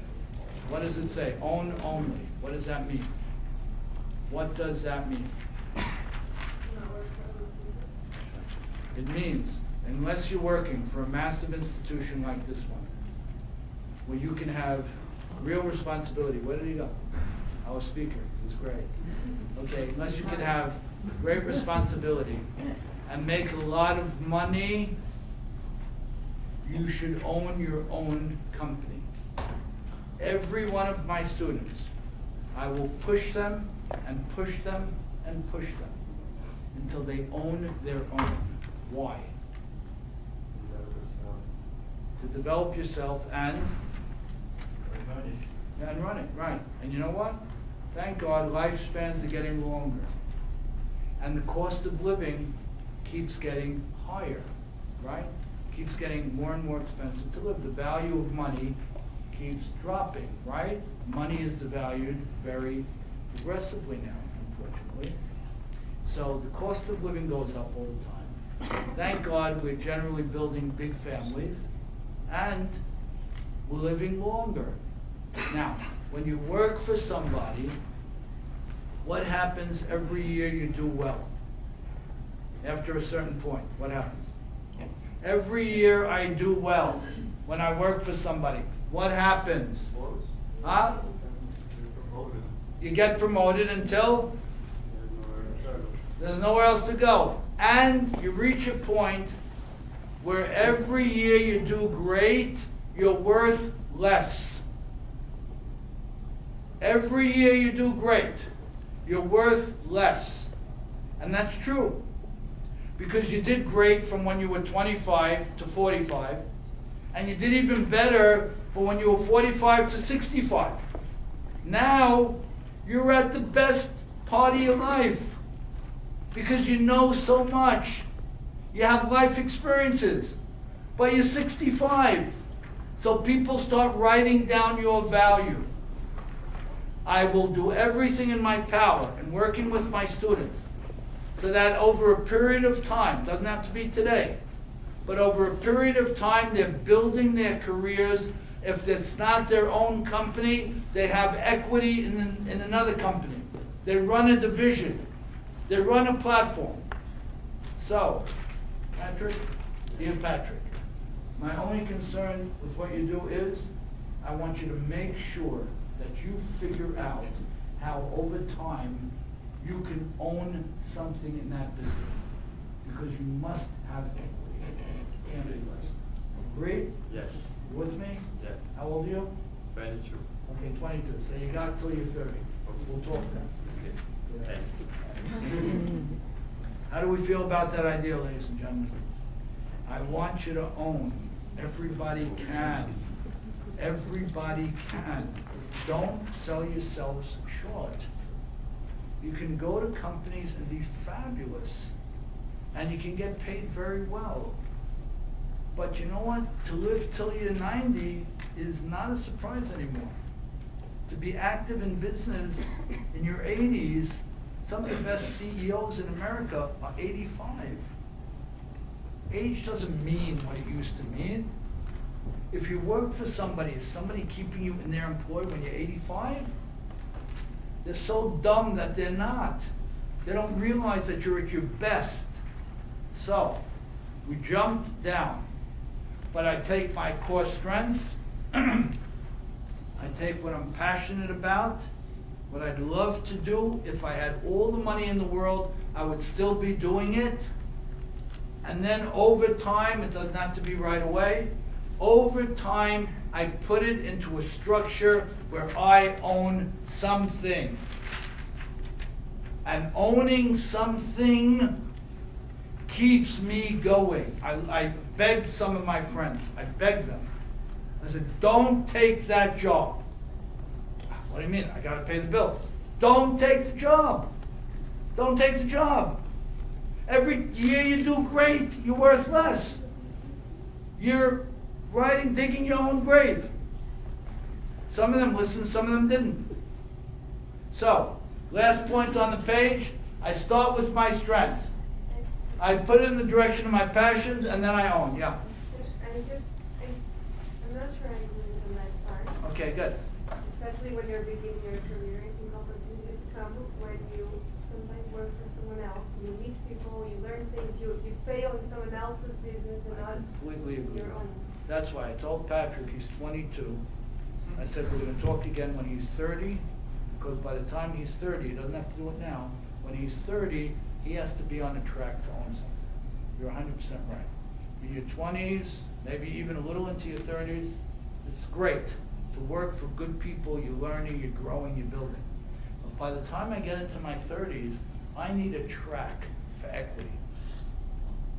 What does it say? Own only. What does that mean? What does that mean? It means, unless you're working for a massive institution like this one, where you can have real responsibility, where did he go? Our speaker, he's great. Okay, unless you can have great responsibility and make a lot of money, you should own your own company. Every one of my students, I will push them and push them and push them until they own their own. Why? To develop yourself and run it, right. And you know what? Thank God lifespans are getting longer. And the cost of living keeps getting higher, right? Keeps getting more and more expensive to live. The value of money keeps dropping, right? Money is devalued very aggressively now, unfortunately. So the cost of living goes up all the time. Thank God we're generally building big families and we're living longer. Now, when you work for somebody, what happens every year you do well? After a certain point, what happens? Every year I do well when I work for somebody. What happens? Huh? You get promoted until there's nowhere else to go. And you reach a point where every year you do great, you're worth less. Every year you do great, you're worth less. And that's true. Because you did great from when you were 25 to 45, and you did even better from when you were 45 to 65. Now, you're at the best part of your life because you know so much. You have life experiences, but you're 65. So people start writing down your value. I will do everything in my power in working with my students so that over a period of time, doesn't have to be today, but over a period of time they're building their careers. If it's not their own company, they have equity in another company. They run a division. They run a platform. So, Patrick, dear Patrick, my only concern with what you do is I want you to make sure that you figure out how over time you can own something in that business. Because you must have equity. Can't be less. Agreed? Yes. You with me? Yes. How old are you? 22. Okay, 22. So you got till you're 30. We'll talk then. Okay. Thank you. How do we feel about that idea, ladies and gentlemen? I want you to own. Everybody can. Everybody can. Don't sell yourselves short. You can go to companies and be fabulous, and you can get paid very well. But you know what? To live till you're 90 is not a surprise anymore. To be active in business in your 80s, some of the best CEOs in America are 85. Age doesn't mean what it used to mean. If you work for somebody, is somebody keeping you in their employ when you're 85? They're so dumb that they're not. They don't realize that you're at your best. So, we jumped down. But I take my core strengths, I take what I'm passionate about, what I'd love to do. If I had all the money in the world, I would still be doing it. And then over time, it doesn't have to be right away, over time, I put it into a structure where I own something. And owning something keeps me going. I begged some of my friends. I begged them. I said, don't take that job. What do you mean? I got to pay the bills. Don't take the job. Don't take the job. Every year you do great, you're worth less. You're digging your own grave. Some of them listened, some of them didn't. So, last point on the page, I start with my strengths. I put it in the direction of my passions, and then I own, yeah. I'm not sure I agree with the last part. Okay, good. Especially when you're beginning your career, I think opportunities come when you sometimes work for someone else. You meet people, you learn things, you fail in someone else's business and I not completely agree. your own. That's why I told Patrick he's 22. I said we're going to talk again when he's 30. because by the time he's 30, he doesn't have to do it now, when he's 30, he has to be on a track to own something. You're 100% right. In your 20s, maybe even a little into your 30s, it's great to work for good people, you're learning, you're growing, you're building. But by the time I get into my 30s, I need a track for equity.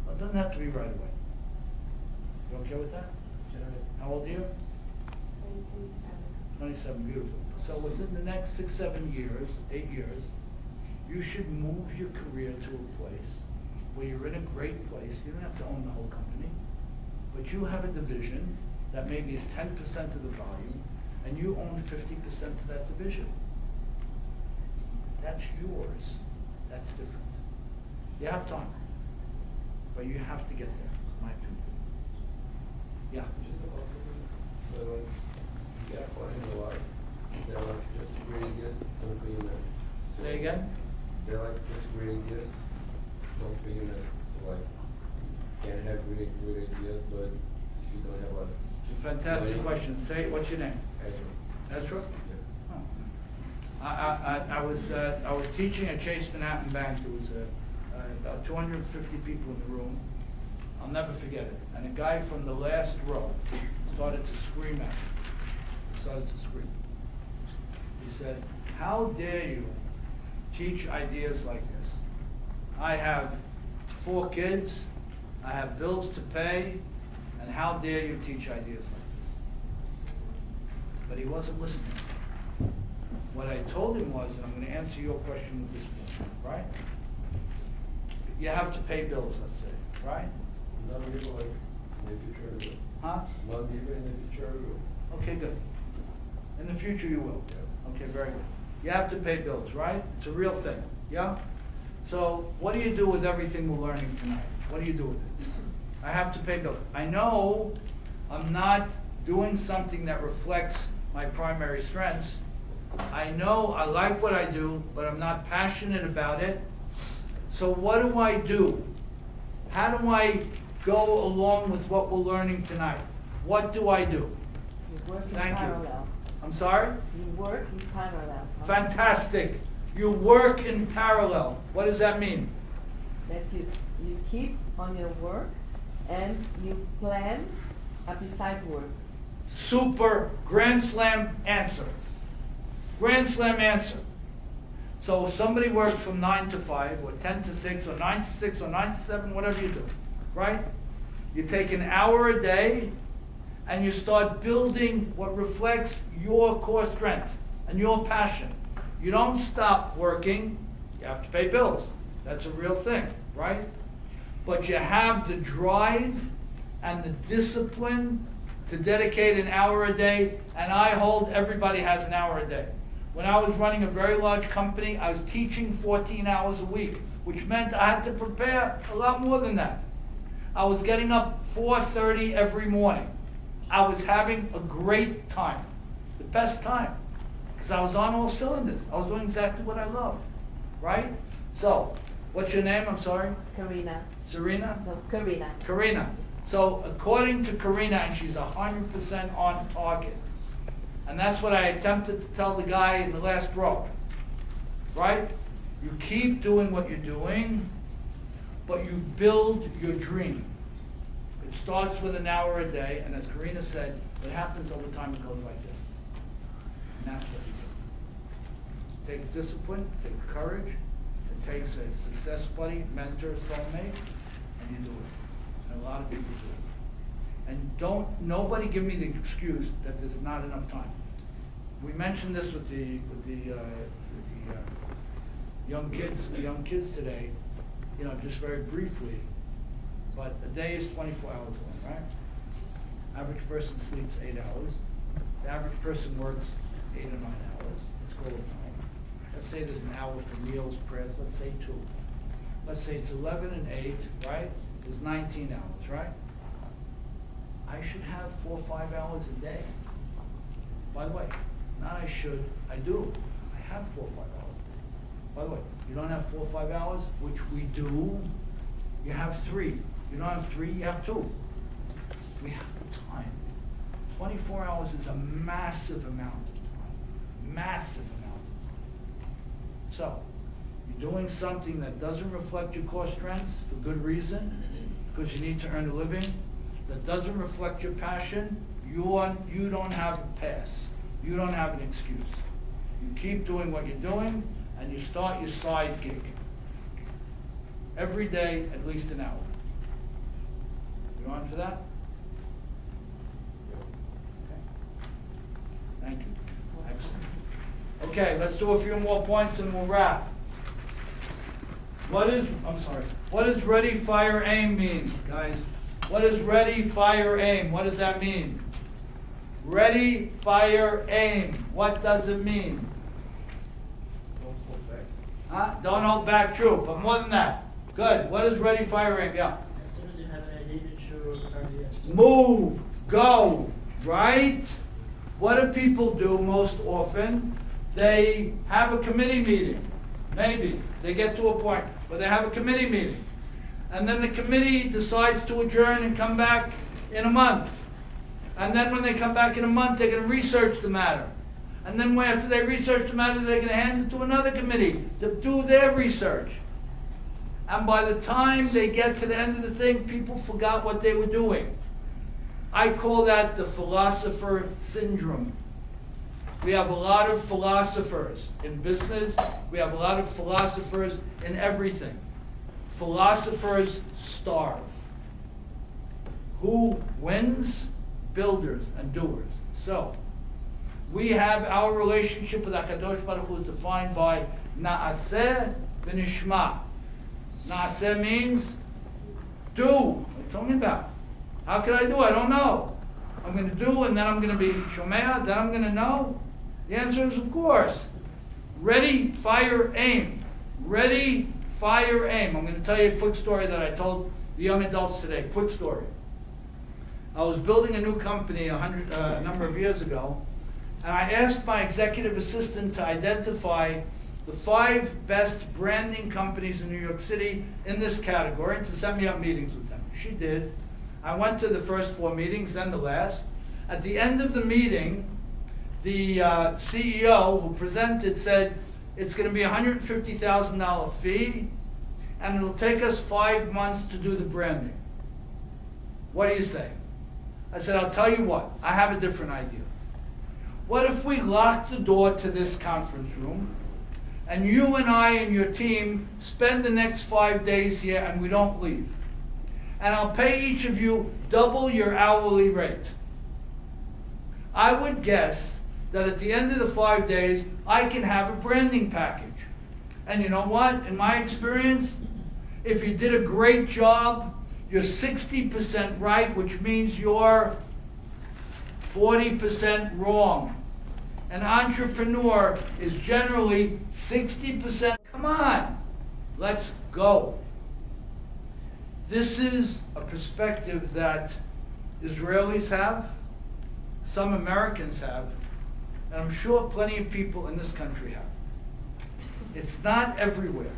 Well, it doesn't have to be right away. You okay with that? How old are you? 27, beautiful. So within the next 6, 7 years, 8 years, you should move your career to a place where you're in a great place. You don't have to own the whole company, but you have a division that maybe is 10% of the volume, and you own 50% of that division. That's yours. That's different. You have time, but you have to get there, in my opinion. Yeah. Just about so like you get find a lot. They're like just great ideas, don't be in it. So Say again? They're like just great ideas, don't be in it. So like you can have really good ideas, but if you don't have like Fantastic question. Say, what's your name? agents. Ezra? Yeah. Oh. I was teaching at Chase Manhattan Bank. There was about 250 people in the room. I'll never forget it. And a guy from the last row started to scream at me. He started to scream. He said, "How dare you teach ideas like this? I have 4 kids, I have bills to pay, and how dare you teach ideas like this?" But he wasn't listening. What I told him was, and I'm going to answer your question with this one, right? You have to pay bills, let's say, right? Not even like in the future. We will. Huh? Not even in the future. We will. Okay, good. In the future you will. Yeah. Okay, very good. You have to pay bills, right? It's a real thing, yeah? So what do you do with everything we're learning tonight? What do you do with it? I have to pay bills. I know I'm not doing something that reflects my primary strengths. I know I like what I do, but I'm not passionate about it. So what do I do? How do I go along with what we're learning tonight? What do I do? You work in Thank you. parallel. I'm sorry? You work in parallel. Fantastic. You work in parallel. What does that mean? That you keep on your work and you plan beside work. Super grand slam answer. Grand slam answer. So if somebody works from 9 to 5, or 10 to 6, or 9 to 6, or 9 to 7, whatever you do, right? You take an hour a day, and you start building what reflects your core strengths and your passion. You don't stop working. You have to pay bills. That's a real thing, right? But you have the drive and the discipline to dedicate an hour a day, and I hold everybody has an hour a day. When I was running a very large company, I was teaching 14 hours a week, which meant I had to prepare a lot more than that. I was getting up 4:30 every morning. I was having a great time, the best time, because I was on all cylinders. I was doing exactly what I love, right? So, what's your name? I'm sorry? Karina. Serena? No, Karina. Karina. So according to Karina, and she's 100% on target. And that's what I attempted to tell the guy in the last row, right? You keep doing what you're doing, but you build your dream. It starts with an hour a day, and as Karina said, what happens over time, it goes like this. And that's what you do. It takes discipline, it takes courage, it takes a success buddy, mentor, soulmate, and you do it. And a lot of people do it. And nobody give me the excuse that there's not enough time. We mentioned this with the young kids today, just very briefly. But a day is 24 hours long, right? Average person sleeps 8 hours. The average person works 8 or 9 hours. Let's go with 9. Let's say there's an hour for meals, prayers. Let's say 2. Let's say it's 11 and 8, right? There's 19 hours, right? I should have 4 or 5 hours a day. By the way, not I should, I do. I have 4 or 5 hours a day. By the way, you don't have 4 or 5 hours, which we do, you have 3. You don't have 3, you have 2. We have the time. 24 hours is a massive amount of time. Massive amount of time. So, you're doing something that doesn't reflect your core strengths for good reason, because you need to earn a living, that doesn't reflect your passion, you don't have a pass. You don't have an excuse. You keep doing what you're doing, and you start your side gig. Every day, at least an hour. You on for that? Okay. Thank you. Excellent. Okay, let's do a few more points and we'll wrap. What does ready, fire, aim mean, guys? What does ready, fire, aim? What does that mean? Ready, fire, aim. What does it mean? Don't hold back. Huh? Don't hold back, true, but more than that. Good. What is ready, fire, aim? Yeah. As soon as you have an idea, you should start the exercise. Move, go, right? What do people do most often? They have a committee meeting. Maybe. They get to a point where they have a committee meeting. And then the committee decides to adjourn and come back in a month. And then when they come back in a month, they're going to research the matter. And then after they research the matter, they're going to hand it to another committee to do their research. And by the time they get to the end of the thing, people forgot what they were doing. I call that the philosopher syndrome. We have a lot of philosophers in business. We have a lot of philosophers in everything. Philosophers starve. Who wins? Builders and doers. So, we have our relationship with HaKadosh Baruch Hu is defined by Na'aseh v'nishma. Na'aseh means do. What are you talking about? How can I do? I don't know. I'm going to do, and then I'm going to be shomea, then I'm going to know. The answer is, of course. Ready, fire, aim. Ready, fire, aim. I'm going to tell you a quick story that I told the young adults today. Quick story. I was building a new company a number of years ago, and I asked my executive assistant to identify the 5 best branding companies in New York City in this category and to set me up meetings with them. She did. I went to the first 4 meetings, then the last. At the end of the meeting, the CEO who presented said, it's going to be a $150,000 fee, and it'll take us 5 months to do the branding. What do you say? I said, I'll tell you what, I have a different idea. What if we lock the door to this conference room, and you and I and your team spend the next 5 days here and we don't leave? And I'll pay each of you double your hourly rate. I would guess that at the end of the 5 days, I can have a branding package. And you know what? In my experience, if you did a great job, you're 60% right, which means you're 40% wrong. An entrepreneur is generally 60%. Come on, let's go. This is a perspective that Israelis have, some Americans have, and I'm sure plenty of people in this country have. It's not everywhere,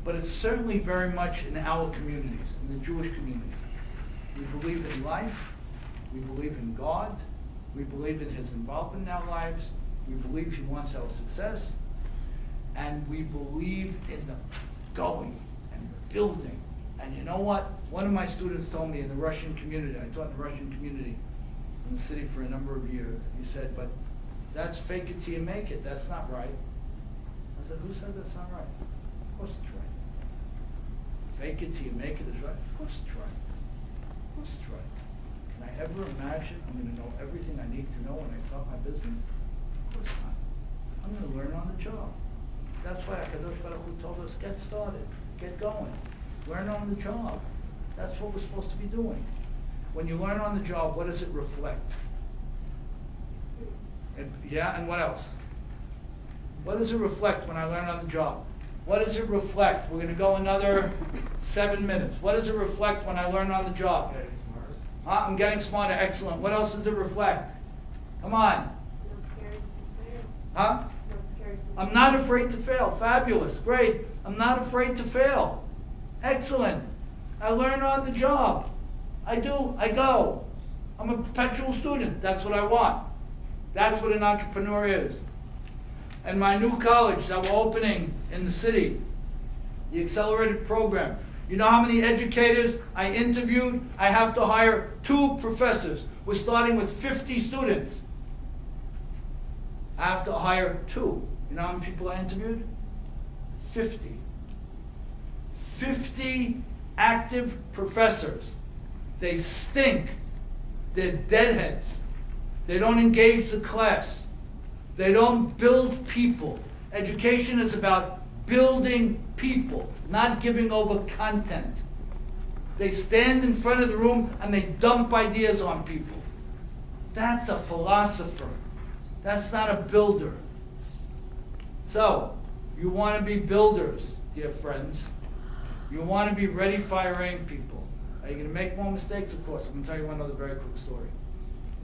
but it's certainly very much in our communities, in the Jewish community. We believe in life, we believe in God, we believe in His involvement in our lives, we believe He wants our success, and we believe in the going and building. And you know what? One of my students told me in the Russian community, I taught in the Russian community in the city for a number of years, he said, but that's fake it till you make it, that's not right. I said, who said that's not right? Of course it's right. Fake it till you make it is right. Of course it's right. Of course it's right. Can I ever imagine I'm going to know everything I need to know when I start my business? Of course not. I'm going to learn on the job. That's why HaKadosh Baruch Hu told us, get started, get going. Learn on the job. That's what we're supposed to be doing. When you learn on the job, what does it reflect? And what else? What does it reflect when I learn on the job? What does it reflect? We're going to go another 7 minutes. What does it reflect when I learn on the job? Getting smarter. I'm getting smarter. Excellent. What else does it reflect? Come on. Not scared to fail. Huh? Not scared to I'm not afraid to fail. Fabulous. Great. I'm not afraid to fail. Excellent. I learn on the job. I do. I go. I'm a perpetual student. That's what I want. That's what an entrepreneur is. And my new college that we're opening in the city, the accelerated program. You know how many educators I interviewed? I have to hire 2 professors. We're starting with 50 students. I have to hire 2. You know how many people I interviewed? 50. 50 active professors. They stink. They're deadheads. They don't engage the class. They don't build people. Education is about building people, not giving over content. They stand in front of the room and they dump ideas on people. That's a philosopher. That's not a builder. So, you want to be builders, dear friends. You want to be ready, fire, aim people. Are you going to make more mistakes? Of course. I'm going to tell you one other very quick story.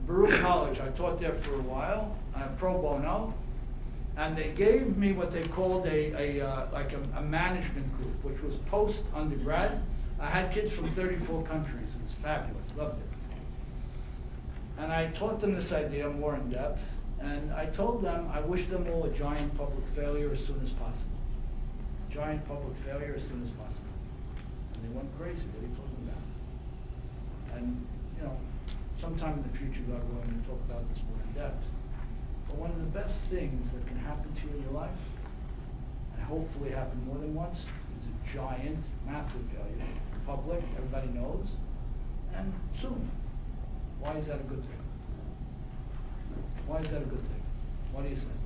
Baruch College, I taught there for a while, pro bono, and they gave me what they called a management group, which was post-undergrad. I had kids from 34 countries. It was fabulous. Loved it. And I taught them this idea more in depth, and I told them I wish them all a giant public failure as soon as possible. Giant public failure as soon as possible. And they went crazy. What are you talking about? And, you know, sometime in the future, God willing, we'll talk about this more in depth. But one of the best things that can happen to you in your life, and hopefully happen more than once, is a giant, massive failure. Public, everybody knows, and soon. Why is that a good thing? Why is that a good thing? What do you say?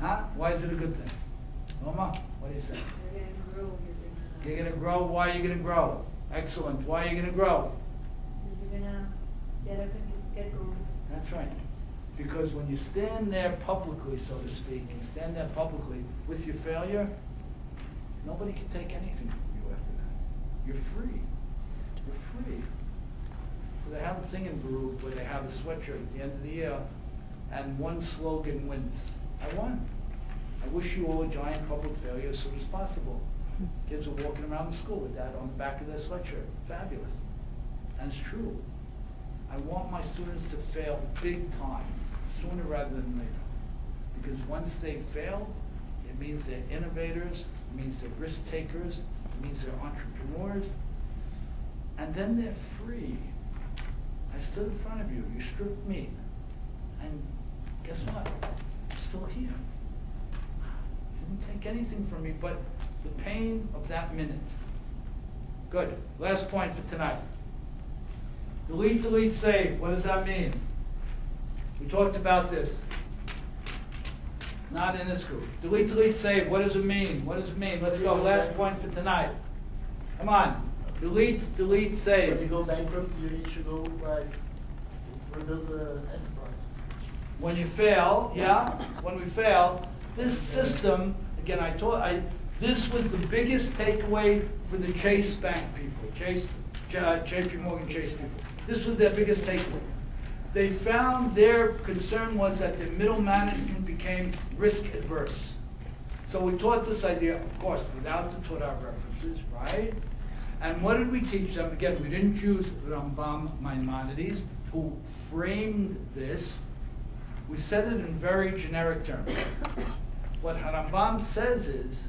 Huh? Why is it a good thing? Mama, what do you say? You're gonna grow, You're going to grow. Why are you going to grow? Excellent. Why are you going to grow? you're gonna get up and get going. That's right. Because when you stand there publicly, so to speak, you stand there publicly with your failure, nobody can take anything from you after that. You're free. You're free. So they have a thing in Baruch where they have a sweatshirt at the end of the year, and one slogan wins. I won. I wish you all a giant public failure as soon as possible. Kids were walking around the school with that on the back of their sweatshirt. Fabulous. And it's true. I want my students to fail big time, sooner rather than later. Because once they fail, it means they're innovators, it means they're risk takers, it means they're entrepreneurs, and then they're free. I stood in front of you, you stripped me, and guess what? I'm still here. You didn't take anything from me but the pain of that minute. Good. Last point for tonight. Delete, delete, save. What does that mean? We talked about this. Not in this group. Delete, delete, save. What does it mean? What does it mean? Let's go. Last point for tonight. Come on. Delete, delete, When you save. go bankrupt, you need to go rebuild the enterprise. When you fail, yeah, when we fail, this system, again, this was the biggest takeaway for the Chase Bank people, JP Morgan Chase people. This was their biggest takeaway. They found their concern was that the middle management became risk adverse. So we taught this idea, of course, without the Torah references, right? And what did we teach them? Again, we didn't use Rambam Maimonides, who framed this. We said it in very generic terms. What Rambam says is,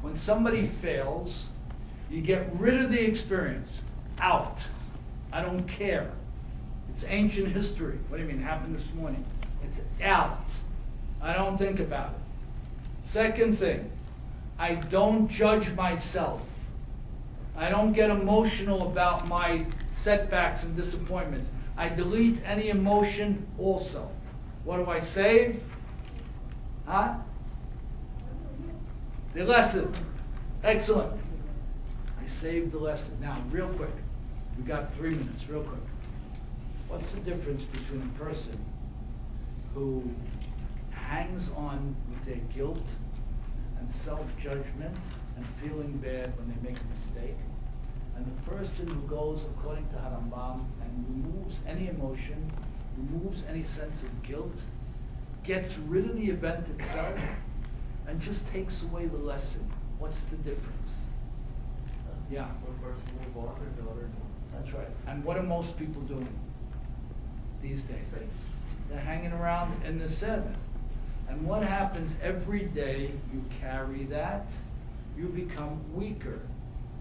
when somebody fails, you get rid of the experience. Out. I don't care. It's ancient history. What do you mean? It happened this morning. It's out. I don't think about it. Second thing, I don't judge myself. I don't get emotional about my setbacks and disappointments. I delete any emotion also. What do I save? Huh? The lesson. Excellent. I saved the lesson. Now, real quick. We got 3 minutes, real quick. What's the difference between a person who hangs on with their guilt and self-judgment and feeling bad when they make a mistake, and the person who goes according to Harambam and removes any emotion, removes any sense of guilt, gets rid of the event itself, and just takes away the lesson? What's the difference? Yeah. One person move on and the other don't. That's right. And what are most people doing these days? They're hanging around in the sadness. And what happens every day you carry that, you become weaker.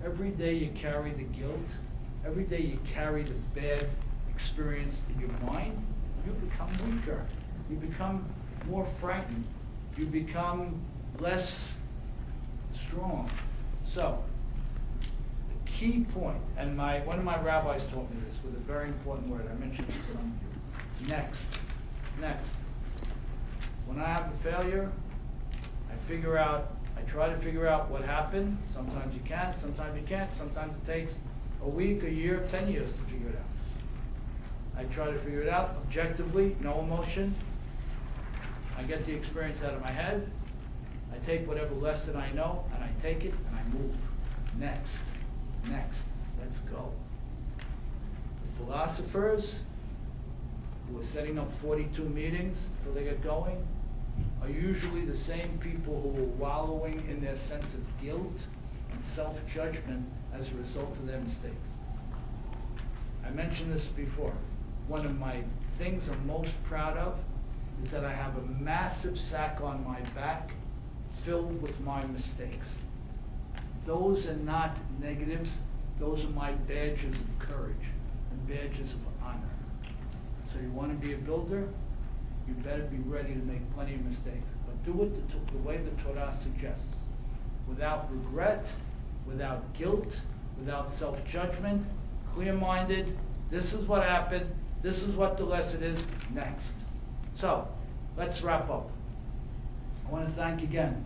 Every day you carry the guilt, every day you carry the bad experience in your mind, you become weaker. You become more frightened. You become less strong. So, the key point, and one of my rabbis taught me this with a very important word, I mentioned it to some of you. Next. When I have a failure, I try to figure out what happened. Sometimes you can, sometimes you can't. Sometimes it takes a week, a year, 10 years to figure it out. I try to figure it out objectively, no emotion. I get the experience out of my head. I take whatever lesson I know, and I take it, and I move. Next. Let's go. The philosophers who are setting up 42 meetings till they get going are usually the same people who are wallowing in their sense of guilt and self-judgment as a result of their mistakes. I mentioned this before. One of my things I'm most proud of is that I have a massive sack on my back filled with my mistakes. Those are not negatives. Those are my badges of courage and badges of honor. So you want to be a builder? You better be ready to make plenty of mistakes. But do it the way the Torah suggests. Without regret, without guilt, without self-judgment, clear-minded. This is what happened. This is what the lesson is. Next. So, let's wrap up. I want to thank again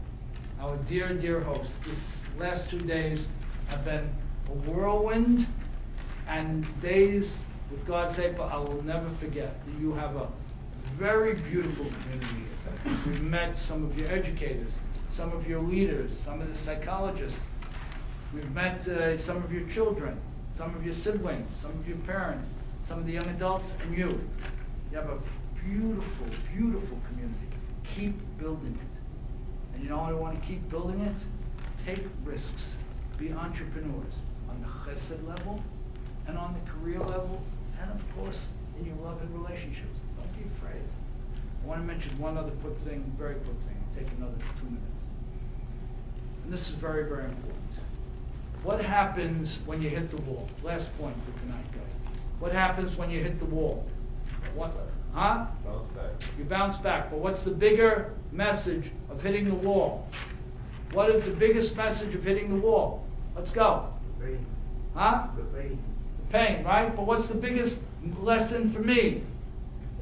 our dear hosts. This last 2 days have been a whirlwind, and days, with God's help, I will never forget. You have a very beautiful community here. We've met some of your educators, some of your leaders, some of the psychologists. We've met some of your children, some of your siblings, some of your parents, some of the young adults, and you. You have a beautiful community. Keep building it. And you know how I want to keep building it? Take risks. Be entrepreneurs on the chesed level and on the career level, and of course in your love and relationships. Don't be afraid. I want to mention one other very quick thing. I'll take another 2 minutes. And this is very important. What happens when you hit the wall? Last point for tonight, guys. What happens when you hit the wall? What? Huh? Bounce back. You bounce back. But what's the bigger message of hitting the wall? What is the biggest message of hitting the wall? Let's go. The pain. Huh? The pain. The pain, right? But what's the biggest lesson for me?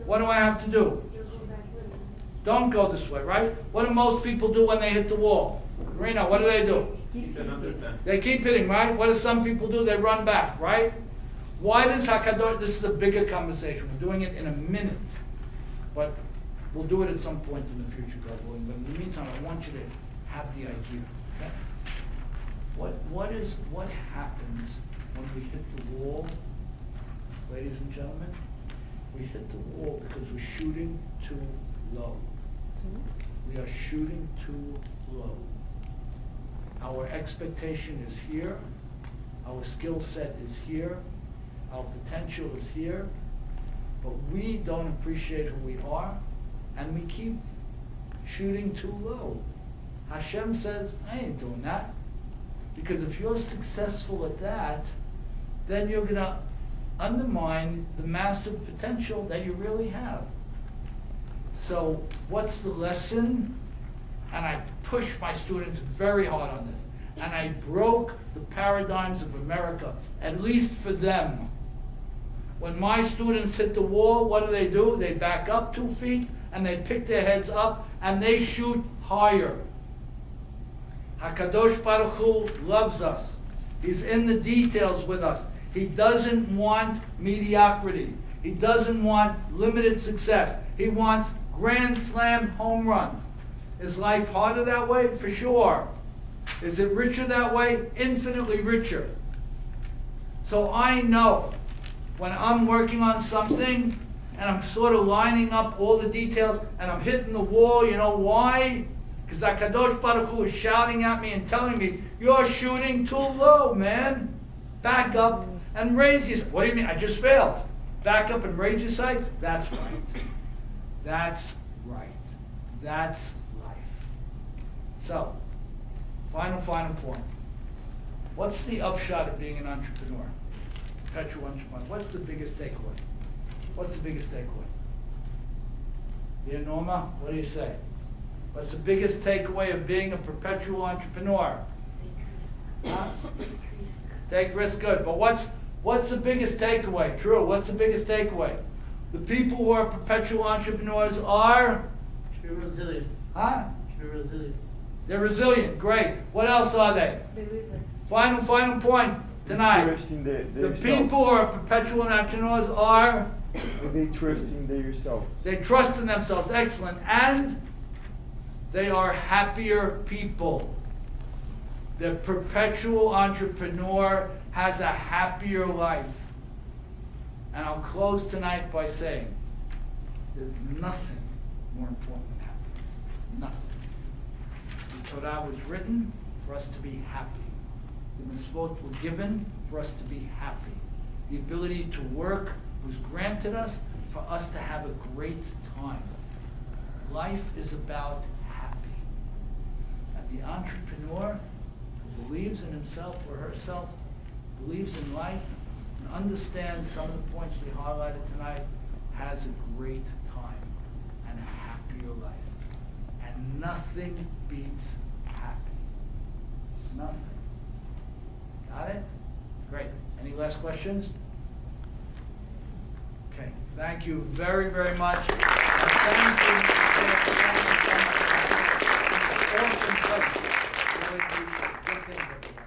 What do I have to do? You'll go back living. Don't go this way, right? What do most people do when they hit the wall? Rena, what do? Keep another 10. They keep hitting, right? What do some people do? They run back, right? Why does HaKadosh, this is a bigger conversation. We're doing it in a minute. But we'll do it at some point in the future, God willing. But in the meantime, I want you to have the idea, okay? What happens when we hit the wall, ladies and gentlemen? We hit the wall because we're shooting too low. We are shooting too low. Our expectation is here. Our skill set is here. Our potential is here. But we don't appreciate who we are, and we keep shooting too low. Hashem says, I ain't doing that. Because if you're successful at that, then you're going to undermine the massive potential that you really have. So what's the lesson? And I push my students very hard on this. And I broke the paradigms of America, at least for them. When my students hit the wall, what do? They back up 2 feet, and they pick their heads up, and they shoot higher. HaKadosh Baruch Hu loves us. He's in the details with us. He doesn't want mediocrity. He doesn't want limited success. He wants grand slam home runs. Is life harder that way? For sure. Is it richer that way? Infinitely richer. So I know when I'm working on something and I'm sort of lining up all the details and I'm hitting the wall, you know why? Because HaKadosh Baruch Hu is shouting at me and telling me, you're shooting too low, man. Back up and raise your sights. What do you mean? I just failed. Back up and raise your sights? That's right. That's right. That's life. So, final point. What's the upshot of being an entrepreneur? Perpetual entrepreneur. What's the biggest takeaway? What's the biggest takeaway? Dear Norma, what do you say? What's the biggest takeaway of being a perpetual entrepreneur? Huh? Take risk, good. But what's the biggest takeaway? True, what's the biggest takeaway? The people who are perpetual entrepreneurs are? Be resilient. Huh? Be resilient. They're resilient, great. What else are they? Believers. Final point tonight. Trust in The people who are perpetual entrepreneurs are? They trust in themselves. They trust in themselves, excellent. And they are happier people. The perpetual entrepreneur has a happier life. And I'll close tonight by saying, there's nothing more important than happiness. Nothing. The Torah was written for us to be happy. The mitzvot were given for us to be happy. The ability to work was granted us for us to have a great time. Life is about happy. And the entrepreneur who believes in himself or herself, believes in life, and understands some of the points we highlighted tonight, has a great time and a happier life. And nothing beats happy. Nothing. Got it? Great. Any last questions? Okay. Thank you very, very much. And thank you. Awesome subject. Really appreciate it. Good thing.